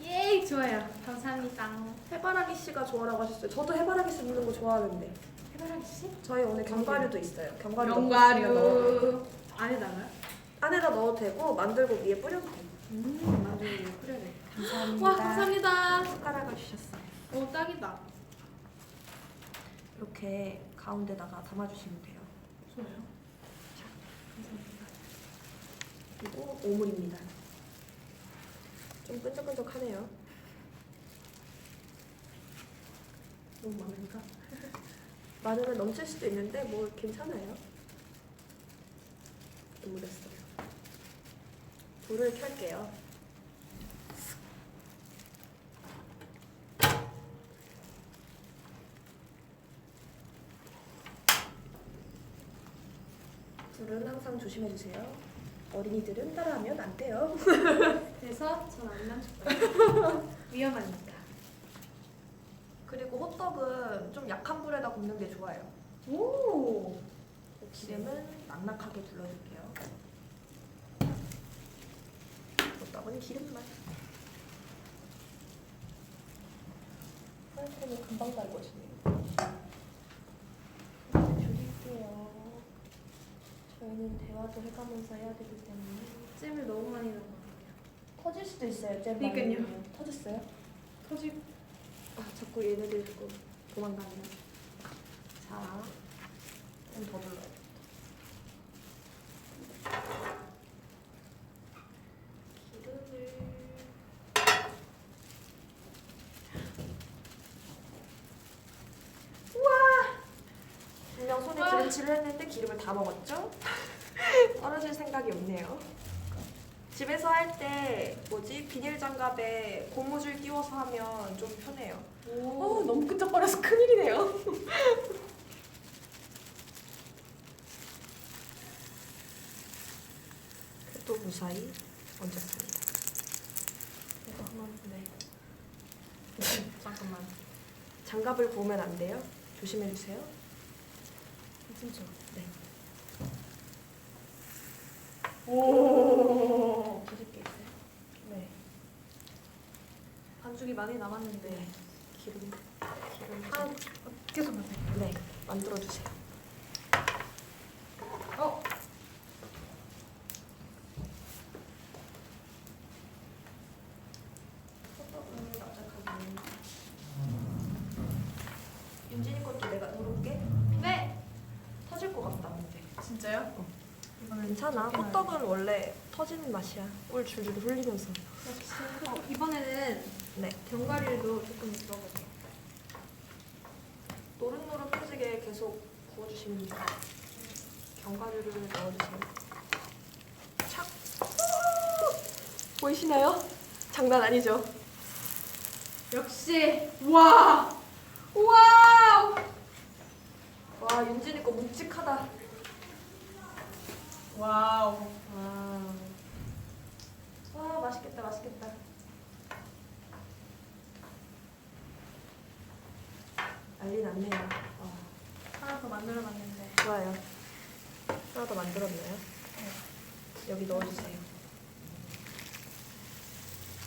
예, 좋아요. 감사합니다. 해바라기 씨가 좋아라고 하셨어요. 저도 해바라기 씨 먹는 거 좋아하는데. 해바라기 씨? 저희 오늘 견과류도 있어요. 견과류 견과류 안에다가요? 안에다 넣어도 되고 만들고 위에 뿌려도 되고. 만들고 위에 뿌려야 돼. 감사합니다. 와, 감사합니다. 숟가락을 주셨어요. 오, 딱이다. 이렇게 가운데다가 담아주시면 돼요. 좋아요. 감사합니다. 그리고 오물입니다. 좀 끈적끈적하네요. 너무 많은가? 많으면 넘칠 수도 있는데 뭐 괜찮아요. 너무 됐어요. 불을 켤게요. 불은 항상 조심해주세요. 어린이들은 따라하면 안 돼요. 그래서 전 안 남겼어요. 위험하니까. 그리고 호떡은 좀 약한 불에다 굽는 게 좋아요. 오. 기름은 낭낭하게 둘러줄게요. 호떡은 기름만. 프라이팬이 금방 달궈지네요. 줄일게요. 저희는 대화도 해가면서 해야 되기 때문에 잼을 너무 많이 넣은 것 같아요. 터질 수도 있어요. 잼 그러니까요. 많이 넣으면. 터졌어요? 터질. 아 자꾸 얘네들 자꾸 도망가네요. 자, 좀 더 불러요. 기름을 우와! 분명 손에 와. 기름칠을 했는데 기름을 다 먹었죠? 떨어질 생각이 없네요. 집에서 할 때 뭐지 비닐 장갑에 고무줄 끼워서 하면 좀 편해요. 오. 너무 끈적거려서 큰일이네요. 또 무사히 얹었습니다. 이거 한번 네. 잠깐만. 장갑을 보면 안 돼요. 조심해 주세요. 진짜. 네. 오. 뒤집게 있어요. 네. 반죽이 많이 남았는데. 네. 기름. 아, 계속 만들어요. 네. 만들어 주세요. 어. 호떡은 납작하게. 윤진이 것도 내가 누를게. 네. 터질 것 같다 근데. 진짜요? 이거는 괜찮아. 어떻게 호떡은 원래 터지는 맛이야. 꿀 줄줄 흘리면서. 역시. 이번에는 네. 견과류도 조금 넣어볼게요. 노릇노릇해지게 계속 구워주시면 돼요. 견과류를 넣어주세요. 착! 보이시나요? 장난 아니죠? 역시. 와. 와우. 와 윤진이 거 묵직하다. 와우. 와 맛있겠다 맛있겠다. 난리 났네요. 하나 더 만들어봤는데. 좋아요. 하나 더 만들었나요? 여기 넣어주세요.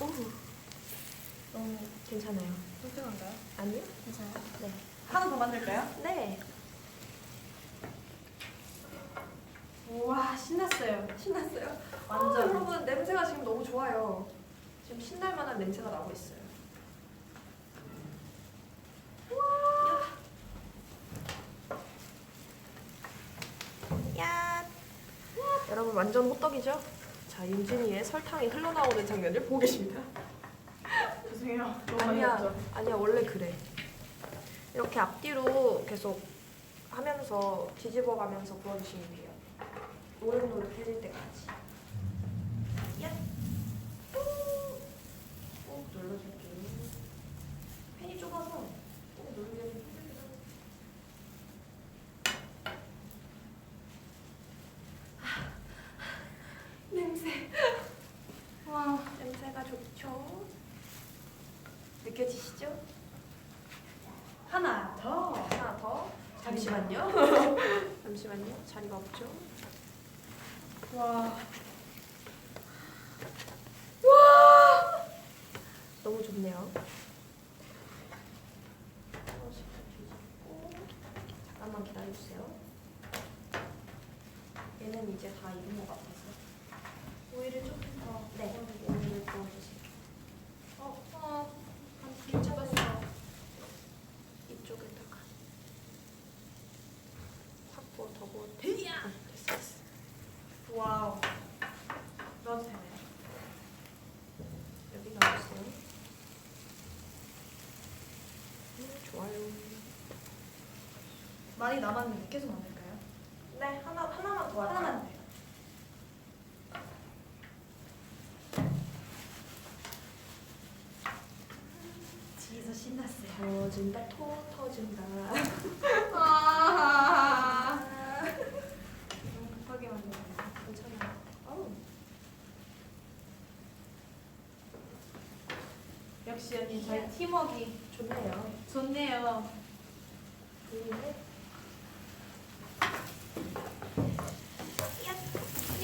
오 너무 괜찮아요. 뚱뚱한가요? 아니요? 괜찮아요? 네. 하나 더 만들까요? 네. 우와, 신났어요. 신났어요? 완전. 여러분 냄새가 지금 너무 좋아요. 지금 신날 만한 냄새가 나고 있어요. 야. 여러분 완전 호떡이죠? 자 윤진이의 설탕이 흘러나오는 장면을 보고 계십니다. 죄송해요. 너무 많이 아니야 했죠? 아니야 원래 그래. 이렇게 앞뒤로 계속 하면서 뒤집어가면서 부어주시면 돼요. 노릇노릇해질 때까지. 야. 꾹 눌러줄게요. 펜이 좁아서 꾹 누르기가 좀 힘들긴 하네. 느껴지시죠? 하나 더. 하나 더. 잠시만요. 잠시만요. 자리가 없죠? 와. 너무 좋네요. 하나씩 더 뒤집고 잠깐만 기다려주세요. 얘는 이제 다 익은 것 같아서. 오이를 조금 더. 네, 오일을 부어주세요. 한 잡았어. 이쪽에다가 확 부어, 더 부어. 됐어, 됐어. 와우. 넣어도 되네. 여기 넣어주세요. 좋아요. 많이 남았는데 계속 만들까요? 네, 하나만 더 할까요? 하나만 돼요. 뒤에서 신났어요. 터진다, 터진다. 아. 너무 급하게 만들었네. 괜찮아요. 어우. 역시 언니 저희 팀워크 좋네요. 좋네요. 보이네?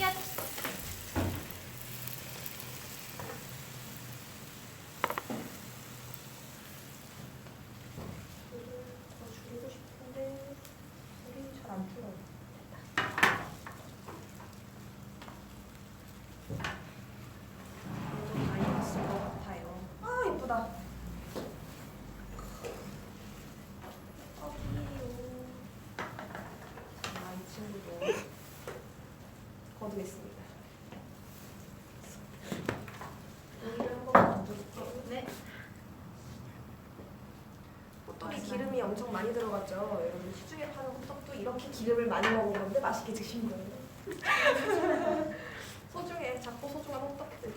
야. 불을 더 줄이고 싶은데 불이 잘 안 풀어요. 이거 다 익었을 것 같아요. 아 예쁘다. 이 친구도 거두겠습니다. 오이를 한 번만 더 넣을게요. 네. 호떡이 기름이 엄청 많이 들어갔죠. 여러분 시중에 파는 호떡도 이렇게 기름을 많이 먹은 건데 맛있게 드신 거예요. 소중해, 작고 소중한 호떡들.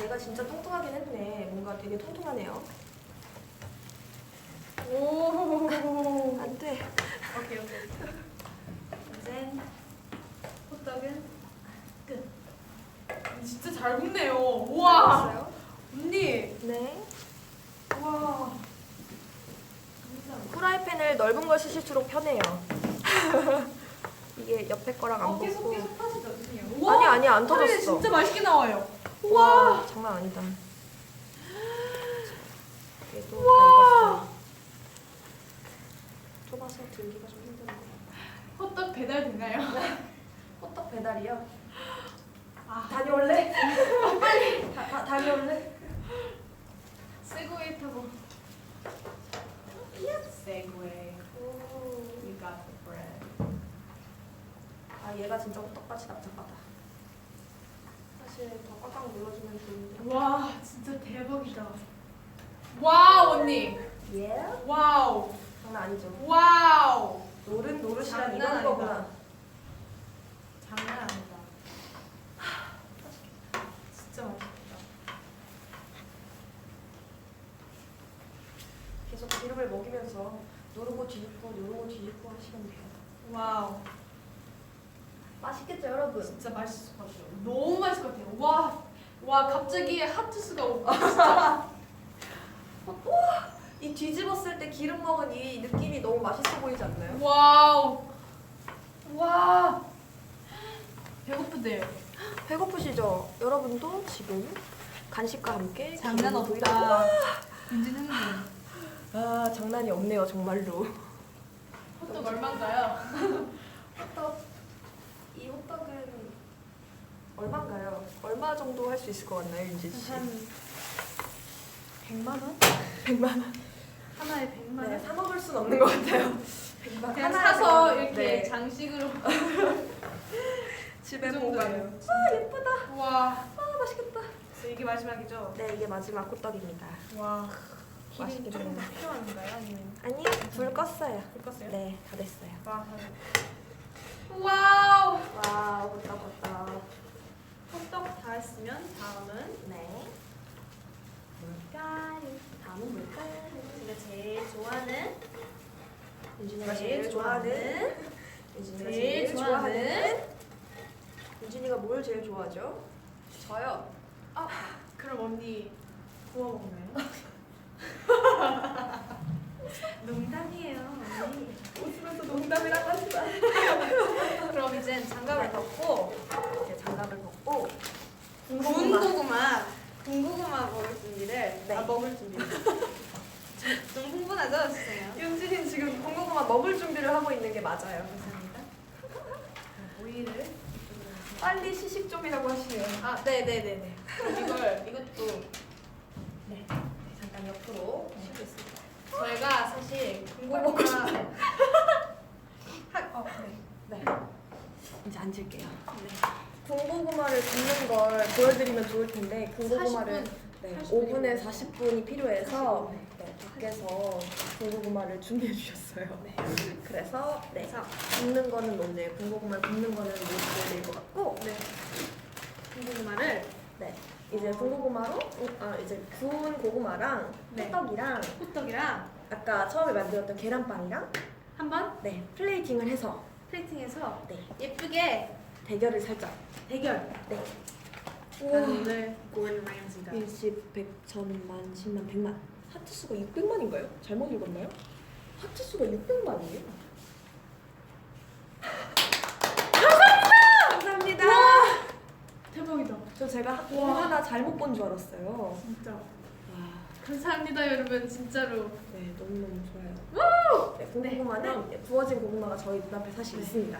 얘가 진짜 통통하긴 했네. 뭔가 되게 통통하네요. 오. 안 돼. 오케이. 이제 호떡은 끝. 진짜 잘 굽네요. 우와. 됐어요? 언니. 네. 와. 후라이팬을 넓은 걸 쓰실수록 편해요. 이게 옆에 거랑 안 계속 붙고. 하시죠, 언니. 아니 안 소리 터졌어. 진짜 맛있게 나와요. 와 장난 아니다. 얘도 다 익었어요. 좁아서 들기가 좀 힘드네요. 호떡 배달 되나요? 호떡 배달이요? 아, 다녀올래? 빨리 다녀올래? 세그웨이 타고. 세그웨이. We got the bread. 아 얘가 진짜 호떡같이 납작하다. 사실 더 꽉꽉 눌러주면 좋은데. 와, 진짜 대박이다. 와우, 언니. 예? 와우. 장난 아니죠. 와우. 노릇이란 장난 이런 아니다. 거구나. 장난 아니다. 진짜 맛있겠다. 계속 기름을 먹이면서 누르고 뒤집고 하시면 돼요. 와우. 맛있겠죠 여러분? 진짜 맛있을 것 같아요. 너무 맛있을 것 같아요. 와. 와, 갑자기 하트스가 오고. 진짜. 이 뒤집었을 때 기름 먹은 이 느낌이 너무 맛있어 보이지 않나요? 와우. 와. 배고프대요. 배고프시죠? 여러분도 지금 간식과 함께 장난 기름을 없다. 윤진 흥분. 아 장난이 없네요 정말로. 호떡 얼마인가요? 이 호떡은 얼마인가요? 얼마 정도 할 수 있을 것 같나요 윤진 씨? 한 100만 원? 100만 원. 하나에 100만 네, 원? 사 먹을 순 없는 것 같아요. 100만 그냥 하나에 사서 100만 원. 이렇게 네. 장식으로. 집에 그 보관. 정도예요. 아 예쁘다. 와. 아 맛있겠다. 이게 마지막이죠? 네 이게 마지막 호떡입니다. 와. 맛있게 기름이 조금 먹네요. 더 필요한가요? 아니면 아니 불 껐어요. 불 껐어요? 네 다 됐어요. 와. 와우. 와 호떡. 호떡 다 했으면 다음은 네. 뭘까요? 다음은 뭘까요? 제가 제일 좋아하는 윤진이가 제일 제일 좋아하는 윤진이가 제일 제일 좋아하는 좋아하는 윤진이가 뭘 제일 좋아하죠? 저요. 아 그럼 언니 구워 먹나요? 농담이에요 언니. 웃으면서 농담이라고 하지 마. 그럼 이제 장갑을 벗고 이제 장갑을 벗고 구운 고구마 먹을 준비를 네. 먹을 준비를 좀 흥분하죠 죄송해요. 윤진이 지금 군고구마 먹을 준비를 하고 있는 게 맞아요. 감사합니다. 오이를 빨리 시식 좀이라고 하시네요. 아 네네네네. 그럼 이것도 네. 잠깐 옆으로 쉬고 있습니다. 저희가 사실 먹고 군고구마 네. 이제 앉을게요. 네. 군고구마를 굽는 걸 보여드리면 좋을 텐데 군고구마를 40분. 네, 40분 5분에 40분이 필요해서 40분. 네, 밖에서 군고구마를 준비해 주셨어요. 네. 그래서 네, 그래서 굽는 거는 오늘 군고구마를 굽는 거는 못 보여드릴 것 같고 네. 군고구마를 네, 이제 군고구마로 이제 구운 고구마랑 네. 호떡이랑 호떡이랑 아까 처음에 만들었던 계란빵이랑 한번 네, 플레이팅을 해서 플레이팅해서 네, 예쁘게 대결을 살짝 대결. 네. 나는 오늘 고든 램지가 일십, 백, 천만, 십만, 백만. 하트 수가 600만인가요? 잘못 읽었나요? 하트 수가 600만이에요. 감사합니다. 대박이다. 저 제가 와. 하나 잘못 본 줄 알았어요. 진짜 와, 감사합니다 여러분 진짜로. 네, 너무너무 좋아요. 네, 고구마는 구워진 고구마가 저희 눈앞에 사실 네. 있습니다.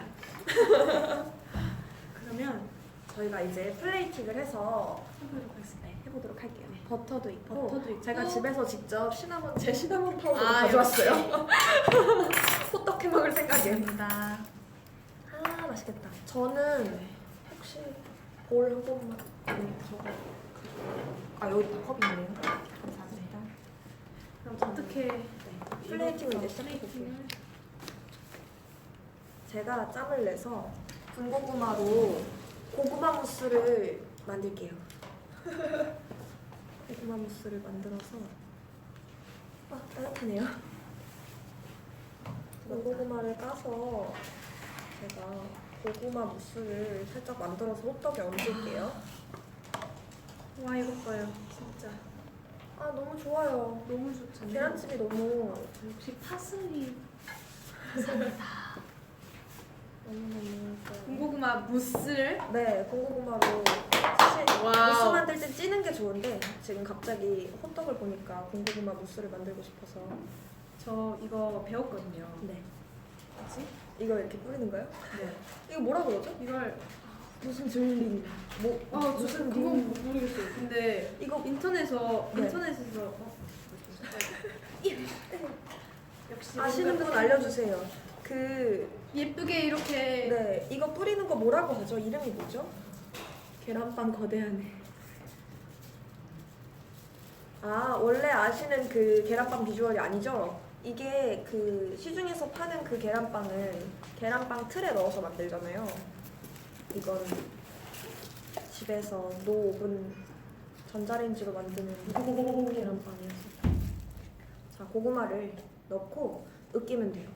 그러면 저희가 이제 플레이팅을 해서 해보도록 하겠습니다. 네, 해보도록 할게요. 네. 버터도 있고, 버터도 있고. 제가 집에서 직접 제 시나몬 파우더 아, 가져왔어요. 호떡 해 먹을 생각에. 감사합니다. 아, 맛있겠다. 저는 혹시 볼 한 번만 저거 여기 컵이 있네요. 감사합니다. 그럼 어떻게 네, 플레이팅을 이제 시작해볼게요. 제가 짬을 내서 군고구마로 고구마 무스를 만들게요. 고구마 무스를 만들어서 따뜻하네요. 군고구마를 까서 제가 고구마 무스를 살짝 만들어서 호떡에 얹을게요. 와 이것 봐요 진짜 아, 너무 좋아요. 너무 좋잖아요. 계란찜이 너무 역시 파슬리 너무너무 좋아요. 군고구마 무스를 네, 군고구마로 사실 와우. 무스 만들 때 찌는 게 좋은데 지금 갑자기 호떡을 보니까 군고구마 무스를 만들고 싶어서 저 이거 배웠거든요. 네, 뭐지? 이거 이렇게 뿌리는 거요? 네. 이거 뭐라 그러죠? 이걸 무슨 들린 무슨 그건 모르겠어요. 근데 이거 인터넷에서 네. 역시 아시는 분 알려주세요. 그 예쁘게 이렇게 네, 이거 뿌리는 거 뭐라고 하죠? 이름이 뭐죠? 계란빵 거대하네. 아, 원래 아시는 그 계란빵 비주얼이 아니죠? 이게 그 시중에서 파는 그 계란빵은 계란빵 틀에 넣어서 만들잖아요. 이건 집에서 노오븐 전자레인지로 만드는 계란빵이었어요. 자, 고구마를 넣고 으깨면 돼요.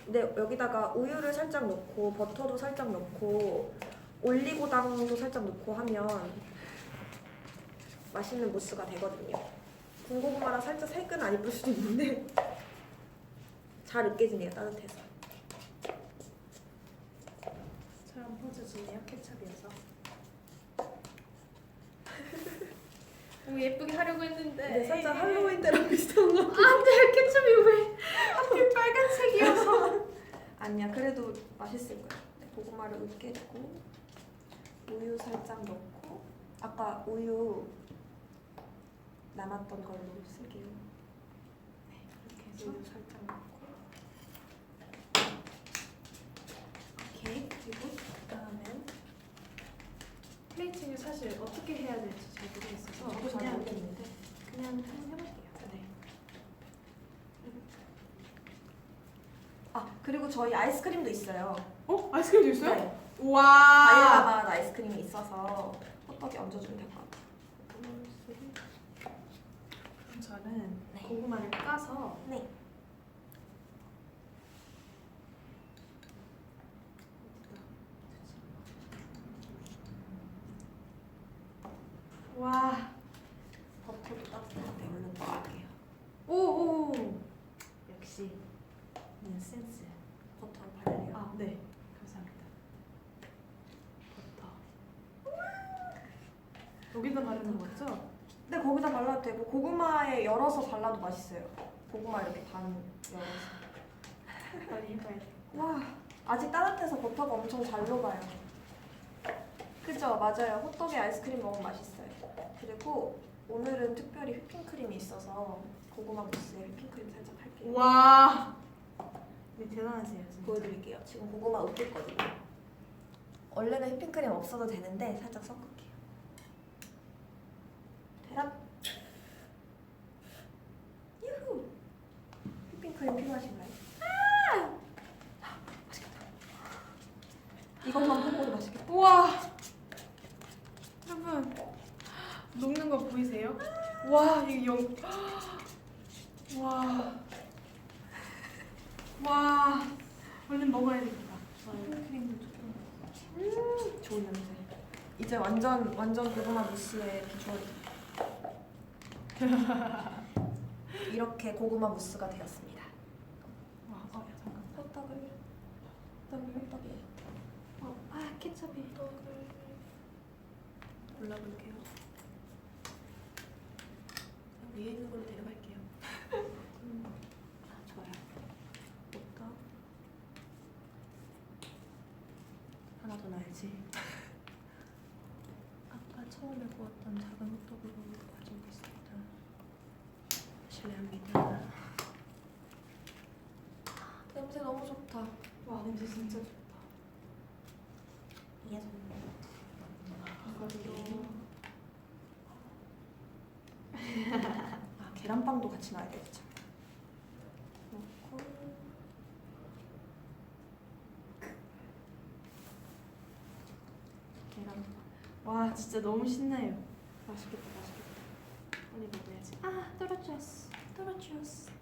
근데 여기다가 우유를 살짝 넣고 버터도 살짝 넣고 올리고당도 살짝 넣고 하면 맛있는 무스가 되거든요. 군고구마랑 살짝 색은 안 이쁠 수도 있는데 잘 으깨지네요, 따뜻해서. 잘 안 퍼져지네요 케찹이어서. 너무 예쁘게 하려고 했는데 근데 살짝 할로윈 때랑 비슷한 것 같아. 안돼 케찹이 왜 하필 빨간색이어서. 아니야, 그래도 맛있을 거야. 네, 고구마를 으깨고 우유 살짝 넣고 아까 우유 남았던 걸로 쓸게요. 네, 이렇게 해서 우유 살짝 넣고 오케이. 그리고 그다음엔 플레이팅을 사실 어떻게 해야 될지 잘 모르겠어서 저도 잘 그냥 모르겠는데 그냥 한번 해볼게요. 네. 아, 그리고 저희 아이스크림도 있어요. 어? 아이스크림도 있어요? 네. 와. 바닐라 맛 아이스크림이 있어서 호떡에 얹어주면 될 것 같아요. 그럼 저는 네. 고구마를 까서 네. 와 오. 역시 센스. 버터를 바르래요. 아, 네. 감사합니다. 버터. 여기다 바르는 거죠? 근데 거기다 발라도 되고 고구마에 열어서 발라도 맛있어요. 고구마 이렇게 반 열어서. 빨리 해봐야 돼. 와, 아직 따뜻해서 버터가 엄청 잘 녹아요. 그죠? 맞아요. 호떡에 아이스크림 먹으면 맛있어요. 그리고 오늘은 특별히 휘핑크림이 있어서 고구마 무스에 휘핑크림 살짝 할게요. 와. 네, 대단하세요. 진짜. 보여드릴게요. 지금 고구마 으깼거든요. 원래는 휘핑크림 없어도 되는데 살짝 섞을게요. 대략 유후! 휘핑크림 필요하신가요? 맛있겠다. 이것만 먹어도 맛있겠다. 우와. 여러분 녹는 거 보이세요? 와, 이거 와. 와. 얼른 먹어야 되겠다. 크림도 조금. 좋은 냄새. 이제 완전 고구마 무스의 비주얼이. 이렇게 고구마 무스가 되었습니다. 와, 잠깐. 호떡을 케첩이. 골라볼게요. 위에 있는 걸로 데려갈게요. 좋아요. 호떡 하나 더 넣어야지. 아까 처음에 구웠던 작은 호떡으로 가져오겠습니다. 실례합니다. 냄새 너무 좋다. 와, 냄새 진짜 좋다. 이게 이거도. 아, 계란빵도 같이 넣어야 되겠죠. 넣고 계란빵. 와, 진짜 너무 신나요. 맛있겠다, 맛있겠다. 빨리 먹어야지. 떨어졌어.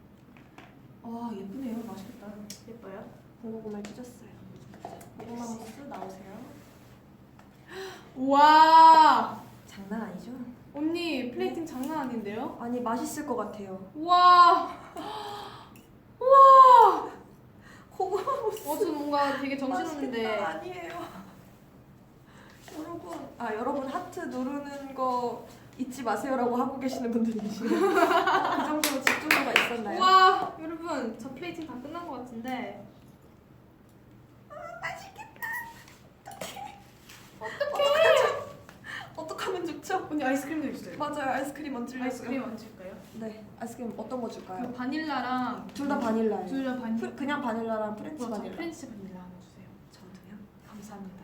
와, 예쁘네요. 맛있겠다. 예뻐요? 군고구마를 찢었어요. 고구마 무스 나오세요. 와. 장난 아니죠? 언니 플레이팅 장난 아닌데요? 아니, 맛있을 것 같아요. 와. 와. 고구마 무스 저 뭔가 되게 정신없는데. 맛있겠다. 아니에요. 여러분 하트 누르는 거 잊지 마세요라고 하고 계시는 분들이 계시네요. 그 정도로 집중도가 있었나요? 와, 여러분 저 플레이팅 다 끝난 것 같은데. 맛있겠다. 어떡해. 어떡하면 좋죠? 언니 아이스크림도 있어요. 맞아요. 아이스크림 얹으려고요. 아이스크림 얹을까요? 네. 아이스크림 어떤 거 줄까요? 그 바닐라랑 둘 다 바닐라예요. 둘 다 바닐라. 그냥 바닐라랑 프렌치 맞아, 바닐라. 프렌치 바닐라 하나 주세요. 저도요. 감사합니다.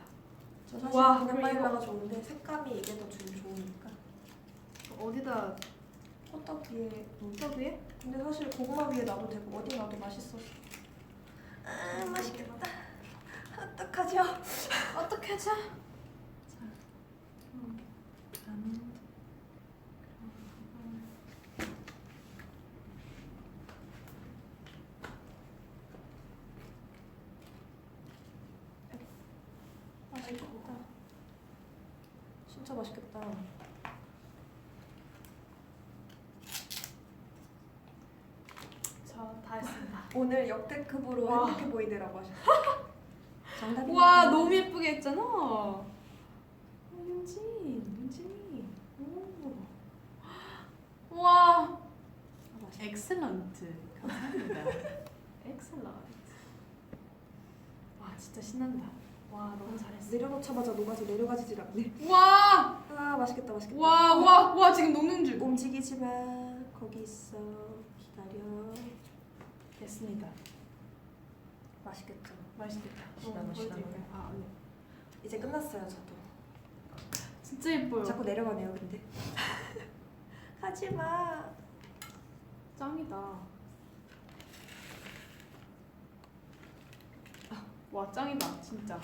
저 사실 와, 그냥 그리고 바닐라가 좋은데 색감이 이게 더 좋으니까. 어디다 호떡 위에. 떡에? 근데 사실 고구마 위에 놔도 되고 어디 놔도 맛있었어. 맛있겠다. 어떡하죠? 어떻게 하자? 나는 맛있겠다. 진짜 맛있겠다. 저 다 했습니다. 오늘 역대급으로 와. 행복해 보이더라고 하셨어요. 정답입니다. 와, 너무 예쁘게 했잖아. 윤진이. 오. 와. 맛있겠다. 엑셀런트. 감사합니다. 엑셀런트. 와, 진짜 신난다. 와, 너무 잘했어. 내려놓자마자 녹아서 내려가지질 않네. 와. 아, 맛있겠다, 맛있겠다. 와, 지금 녹는 줄. 움직이지 마. 거기 있어. 기다려. 됐습니다. 맛있겠죠. 맛있겠다. 시나몬, 시나몬. 아, 네. 이제 끝났어요, 저도. 진짜 예뻐요. 자꾸 내려가네요, 근데. 가지 마. 짱이다. 와, 짱이다, 진짜.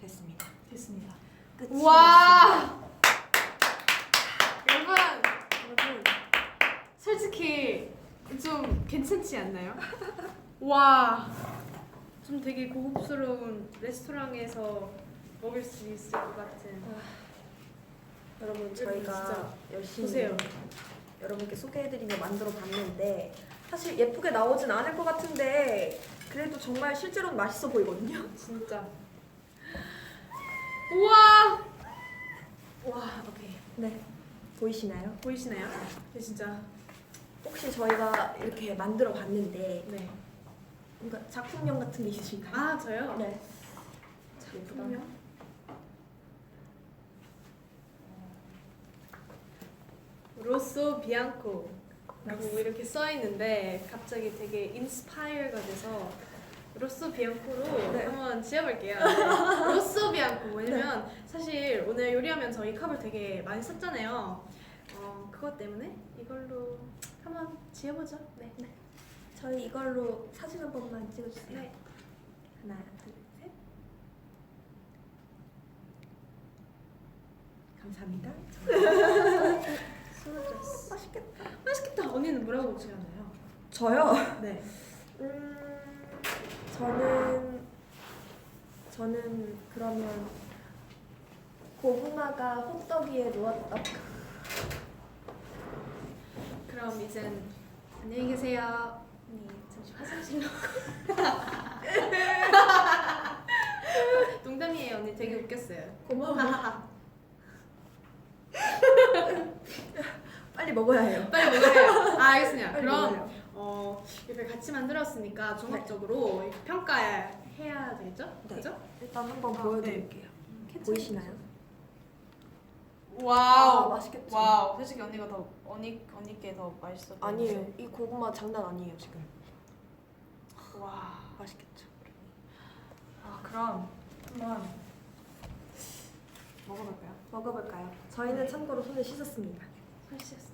됐습니다. 됐습니다. 끝이 와! 여러분, 여러분, 솔직히 좀 괜찮지 않나요? 와, 좀 되게 고급스러운 레스토랑에서 먹을 수 있을 것 같은. 여러분 저희가 진짜 열심히 보세요. 여러분께 소개해드리며 만들어 봤는데 사실 예쁘게 나오진 않을 것 같은데 그래도 정말 실제로는 맛있어 보이거든요. 진짜. 우와. 와, 오케이. 네, 보이시나요? 보이시나요? 네, 진짜. 혹시 저희가 이렇게 만들어 봤는데 네. 뭔가 작품명 같은 게 있으신가요? 아 저요? 네. 작품명? 로쏘 비앙코라고 이렇게 써 있는데 갑자기 되게 인스파이어가 돼서 로쏘 비앙코로 네. 한번 지어볼게요. 네. 로쏘 비앙코 왜냐면 사실 오늘 요리하면 저희 컵을 되게 많이 썼잖아요. 그것 때문에 이걸로 한번 지어보죠. 네. 저희 이걸로 사진 한 번만 찍어주세요. 네. 하나, 둘, 셋. 감사합니다. 스무드레스. 맛있겠다. 맛있겠다. 언니는 뭐라고 지어나요? 저요? 네. 저는 그러면 고구마가 호떡 위에 누웠다. 그럼 이젠 안녕히 계세요. 네, 잠시 화장실로. 농담이에요. 언니 되게 웃겼어요. 고마워. 빨리 먹어야 해요. 빨리 먹어요. 아, 알겠습니다. 빨리 그럼 먹어요. 이렇게 같이 만들었으니까 종합적으로 이렇게 평가해야 되겠죠? 네. 그죠? 일단 한번 보여드릴게요. 보이시나요? 와우. 맛있겠죠? 와우. 솔직히 언니께 더 맛있어. 아니에요. 이 고구마 장난 아니에요 지금. 와. 맛있겠죠? 그럼 한번 먹어볼까요? 먹어볼까요? 저희는 참고로 손을 씻었습니다. 맛있었어.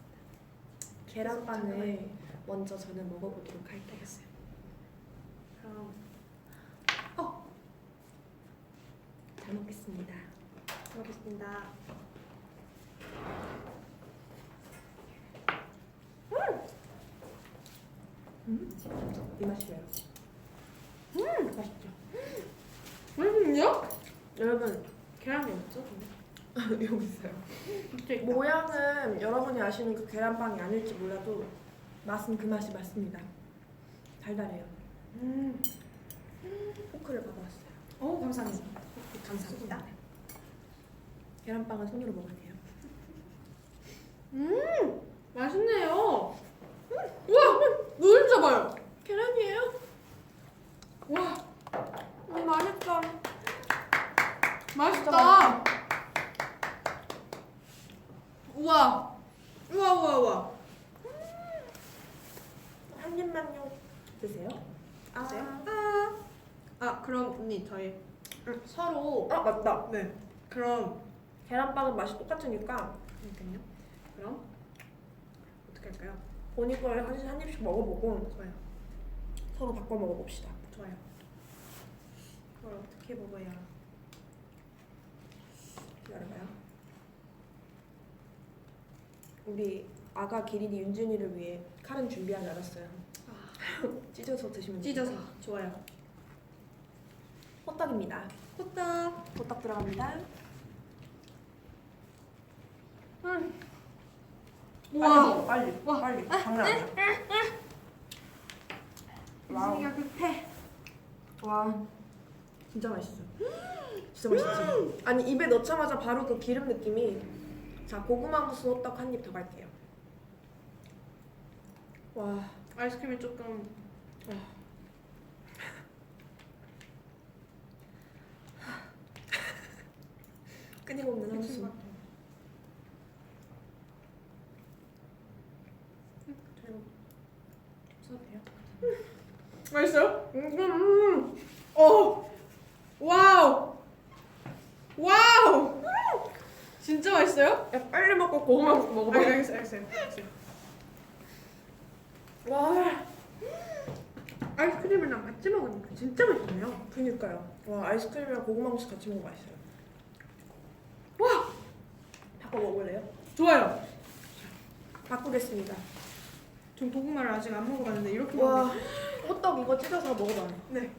계란빵을 먼저 저는 먹어보도록 할게요. 그럼 잘 먹겠습니다. 먹겠습니다. 이 맛이에요. 맛있죠? 맛있냐? 여러분 계란이 없죠? 근데? 여기 있어요. 진짜 있다. 모양은 여러분이 아시는 그 계란빵이 아닐지 몰라도 맛은 그 맛이 맞습니다. 달달해요. 포크를 받아왔어요. 오, 감사합니다. 감사합니다. 계란빵은 손으로 먹어야 돼요. 맛있네요. 우와, 물 잡아요. 계란이에요? 와, 맛있다. 맛있다. 우와, 우와. 한 입만요. 드세요. 드세요? 그럼 언니 저희 서로 맞다. 네. 그럼 계란빵은 맛이 똑같으니까 그러니까요. 그럼 어떻게 할까요? 본인 걸 한 입씩 먹어보고 좋아요. 서로 바꿔 먹어봅시다. 좋아요. 그걸 어떻게 먹어야? 기다려봐요. 우리 아가 기린이 윤준이를 위해 칼은 준비하지 않았어요. 찢어서 드시면 찢어서 됩니다. 좋아요. 호떡입니다. 호떡. 호떡 들어갑니다. 우와. 빨리. 장난 아니야. 와우. 인생이가 급해. 와, 진짜 맛있어. 진짜 맛있지. 아니 입에 넣자마자 바로 그 기름 느낌이. 자, 고구마 무스 호떡 한 입 더 갈게요. 와, 아이스크림이 조금 끊임없는 미친 한숨. 것 같아요. 써도 돼요? 맛있어요? 와우! 와우! 진짜 맛있어요? 야, 빨리 먹고 고구마 무스 먹어봐. 알겠어요. 와, 아이스크림이랑 같이 먹으니까 진짜 맛있네요. 그니까요. 와, 아이스크림이랑 고구마 무스 같이 먹으면 맛있어요. 와! 바꿔 먹을래요? 좋아요. 바꾸겠습니다. 전 고구마를 아직 안 먹어봤는데 이렇게 와, 먹으면 호떡 이거 찢어서 먹어봐요. 네.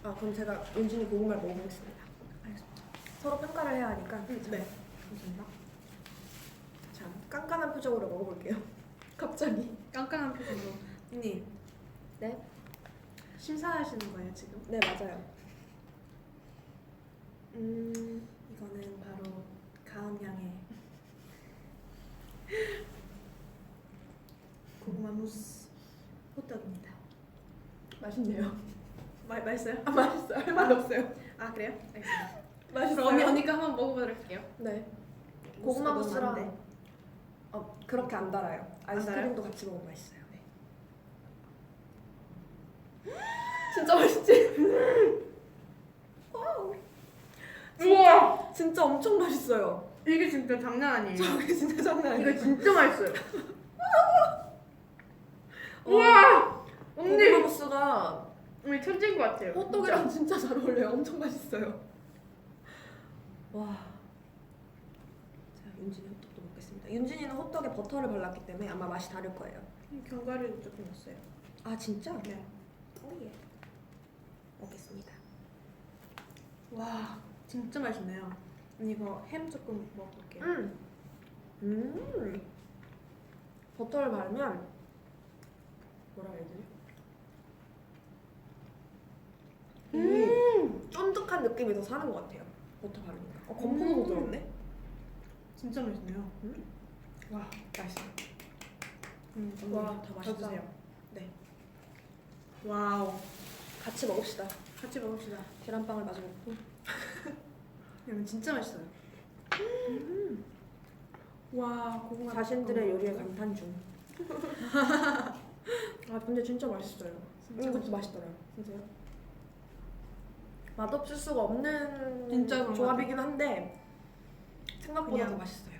그럼 제가 윤진이 고구마를 먹어보겠습니다. 알겠습니다. 서로 평가를 해야 하니까. 네. 감사합니다. 깐깐한 표정으로 먹어볼게요. 갑자기. 깐깐한 표정으로. 언니. 네? 심사하시는 거예요 지금? 네 맞아요. 이거는 바로 가은양의 고구마 무스 호떡입니다. 맛있네요. 맛있어요? 아 맛있어요. 할 말 없어요. 아 그래요? 알겠습니다. 맛있어요. 그럼 언니가 한번 먹어보도록 할게요. 네. 고구마 무스가 너무 무스랑 그렇게 안 달아요. 아이스크림도 같이 먹으면 맛있어요. 네. 진짜 맛있지? 와우. 우와! 진짜 엄청 맛있어요. 이게 진짜 장난 아니에요. 이게 진짜 장난 아니에요. 이거 진짜 맛있어요. 우와! 언니! 고구마 무스가 언니 천재인 것 같아요. 호떡이랑 진짜 잘 어울려요. 엄청 맛있어요. 와. 자, 윤진이 호떡도 먹겠습니다. 윤진이는 호떡에 버터를 발랐기 때문에 아마 맛이 다를 거예요. 견과류 조금 넣었어요. 아 진짜? 네. 오예. 먹겠습니다. 와 진짜 맛있네요. 언니 이거 햄 조금 먹어볼게요. 버터를 바르면 뭐라 해야 되지? 쫀득한 느낌이 더 사는 것 같아요. 버터 바르니까. 건포도 부드럽네. 진짜 맛있네요. 와 맛있어. 와, 더 더 맛있다. 드세요. 네. 와우. 같이 먹읍시다. 같이 먹읍시다. 계란빵을 마저 먹고. 이거 진짜 맛있어요. 와 고구마. 자신들의 요리에 감탄 중. 아 근데 진짜 맛있어요. 이것도 맛있더라요. 진짜요? 맛없을 수가 없는 진짜 그런 조합이긴 한데 생각보다 그냥- 더 맛있어요.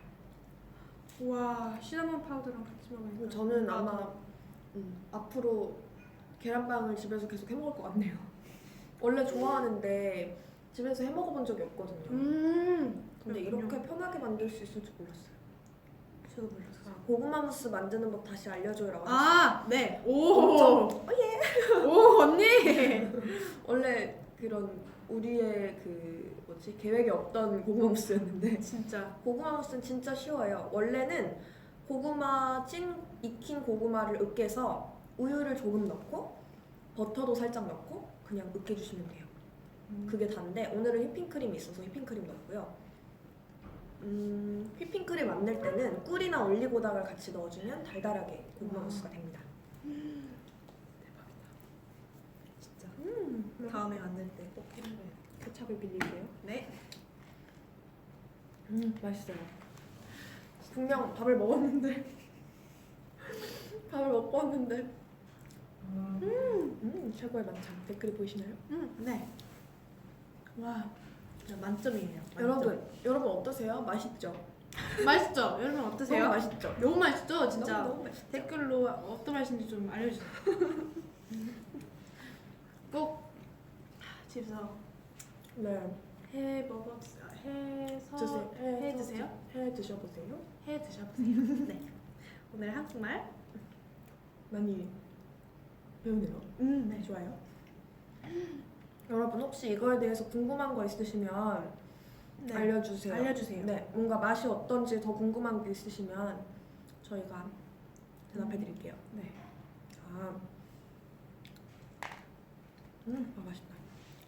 와 시나몬 파우더랑 같이 먹으니까. 저는 아마 앞으로 계란빵을 집에서 계속 해 먹을 것 같네요. 원래 좋아하는데 집에서 해 먹어본 적이 없거든요. 근데 그렇군요. 이렇게 편하게 만들 수 있을 줄 몰랐어요. 저도 몰랐어요. 고구마 무스 만드는 법 다시 알려줘요라고. 아 네. 엄청. 오 언니. 원래 그런 우리의 그 뭐지 계획이 없던 고구마 무스였는데 진짜. 고구마 무스는 진짜 쉬워요. 원래는 고구마 익힌 고구마를 으깨서 우유를 조금 넣고 버터도 살짝 넣고 그냥 으깨주시면 돼요. 그게 단데 오늘은 휘핑크림이 있어서 휘핑크림 넣었고요. 휘핑크림 만들 때는 꿀이나 올리고당을 같이 넣어주면 달달하게 고구마 무스가 됩니다. 진짜. 다음에 만들 때 꼭 해먹어요. 케찹을 빌릴게요. 네. 맛있어요. 분명 밥을 먹었는데 밥을 먹고 왔는데 최고의 만찬. 댓글이 보이시나요? 네. 와 진짜 만점이에요. 만점. 여러분 어떠세요? 맛있죠? 맛있죠? 여러분 어떠세요? 너무 맛있죠? 너무 맛있죠? 진짜. 너무 맛있죠? 댓글로 어떤 맛인지 좀 알려주세요. 꼭 집에서 네. 해 먹어 해서 드세요. 해 드세요. 해 드셔보세요. 해 드셔보세요. 네. 오늘 한국말. 많이 배우네요. 네. 좋아요. 여러분 혹시 이거에 대해서 궁금한 거 있으시면 네. 알려주세요. 알려주세요. 네, 뭔가 맛이 어떤지 더 궁금한 게 있으시면 저희가 대답해드릴게요. 네. 아, 맛있다.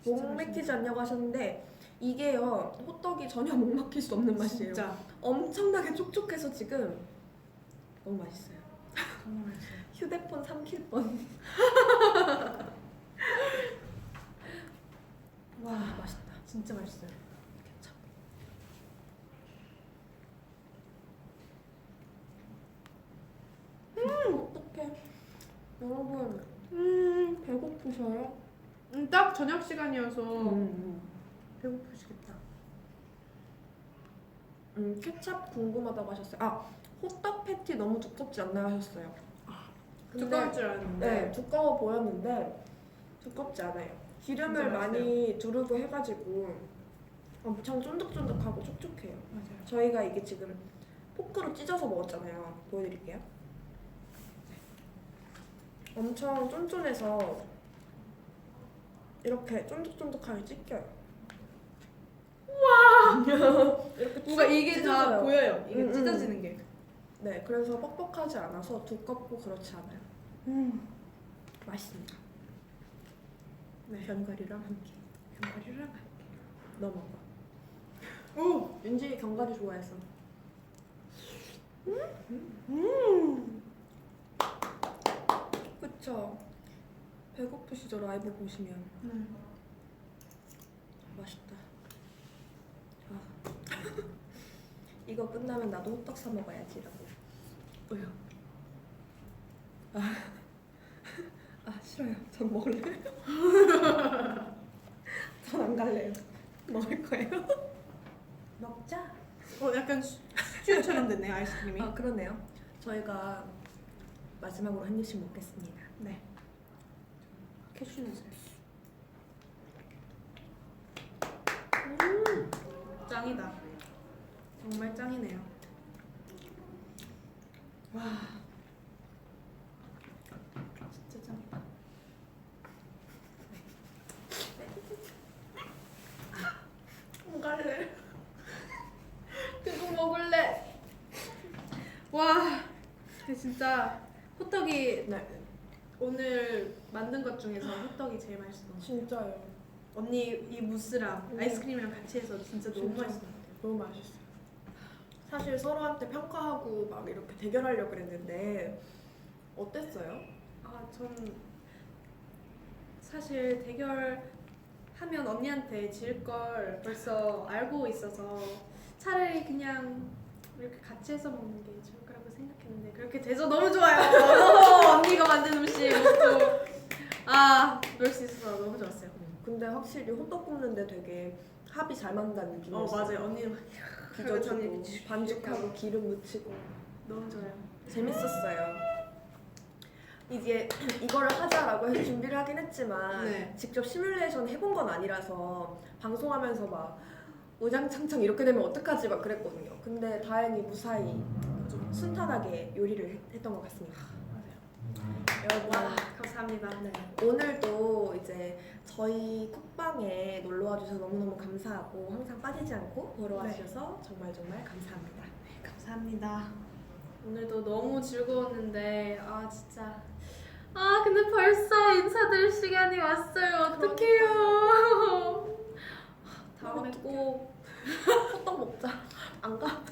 진짜 목 맛있네. 막히지 않냐고 하셨는데 이게요 호떡이 전혀 목 막힐 수 없는 맛이에요. 진짜 엄청나게 촉촉해서 지금 너무 맛있어요. 정말 맛있어요. 휴대폰 삼킬 뻔. 와 맛있다. 진짜 맛있어요. 케찹. 어떡해. 여러분 배고프셔요? 딱 저녁 시간이어서 음. 배고프시겠다. 케찹 궁금하다고 하셨어요. 아 호떡 패티 너무 두껍지 않나요 하셨어요. 근데 두꺼울 줄 알았는데. 네 두꺼워 보였는데 두껍지 않아요. 기름을 진짜 맛있어요. 많이 두르고 해가지고 엄청 쫀득쫀득하고 촉촉해요. 맞아요. 저희가 이게 지금 포크로 찢어서 먹었잖아요. 보여드릴게요. 엄청 쫀쫀해서 이렇게 쫀득쫀득하게 찢겨요. 우와! 이렇게 뭔가 이게 다 찢어져요. 보여요. 이게 음, 찢어지는 게. 네, 그래서 뻑뻑하지 않아서 두껍고 그렇지 않아요. 맛있습니다. 네. 견과류랑 함께. 견과류랑 함께. 너 먹어. 오, 윤진이 견과류 좋아해서. 그쵸. 배고프시죠 라이브 보시면. 맛있다. 아. 이거 끝나면 나도 호떡 사 먹어야지라고. 왜요? 아 싫어요. 전 먹을래요. 전 안 갈래요. 먹을 거예요. 먹자. 약간 스튜처럼 됐네요 아이스크림이. 아 그러네요. 저희가 마지막으로 한 입씩 먹겠습니다. 네. 캐슈넛을. 짱이다. 정말 짱이네요. 와. 진짜 짱이다. 안 갈래. 그거 먹을래. 와. 근데 진짜 호떡이 네. 오늘 만든 것 중에서 호떡이 제일 맛있어. 진짜요. 언니 이 무스랑 아이스크림이랑 같이 해서 진짜 너무 진짜? 맛있어. 너무 맛있어요. 사실 서로한테 평가하고 막 이렇게 대결하려고 그랬는데 어땠어요? 아, 전 사실 대결하면 언니한테 질 걸 벌써 알고 있어서 차라리 그냥 이렇게 같이 해서 먹는 게 좋을 거라고 생각했는데 그렇게 돼서 너무 좋아요. 언니가 만든 음식 먹고 놀 수 있어서 너무 좋았어요. 근데 확실히 호떡 굽는데 되게 합이 잘 맞는다는 느낌이었어요. 맞아요. 언니는 기저주고 저는 반죽하고 기름 묻히고 너무 좋아요. 재밌었어요. 이제 이거를 하자라고 해서 준비를 하긴 했지만 네. 직접 시뮬레이션 해본 건 아니라서 방송하면서 막 우장창창 이렇게 되면 어떡하지 막 그랬거든요. 근데 다행히 무사히 좀 순탄하게 요리를 했던 것 같습니다. 여러분 와, 감사합니다. 네, 오늘도 이제 저희 쿡방에 놀러와 주셔서 너무너무 감사하고 항상 빠지지 않고 보러 와주셔서 정말 정말 감사합니다. 네, 감사합니다. 오늘도 너무 즐거웠는데 진짜 근데 벌써 인사드릴 시간이 왔어요. 어떡해요. 다음에 꼭 호떡 먹자. 안 가?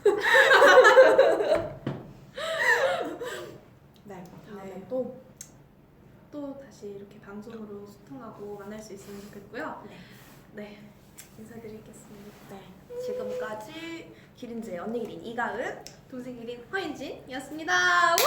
네, 다음에 네. 또 다시 이렇게 방송으로 소통하고 만날 수 있으면 좋겠고요. 네, 인사드리겠습니다. 네, 지금까지 기린제 언니 기린 이가은 동생 1인 허인진이었습니다. 우!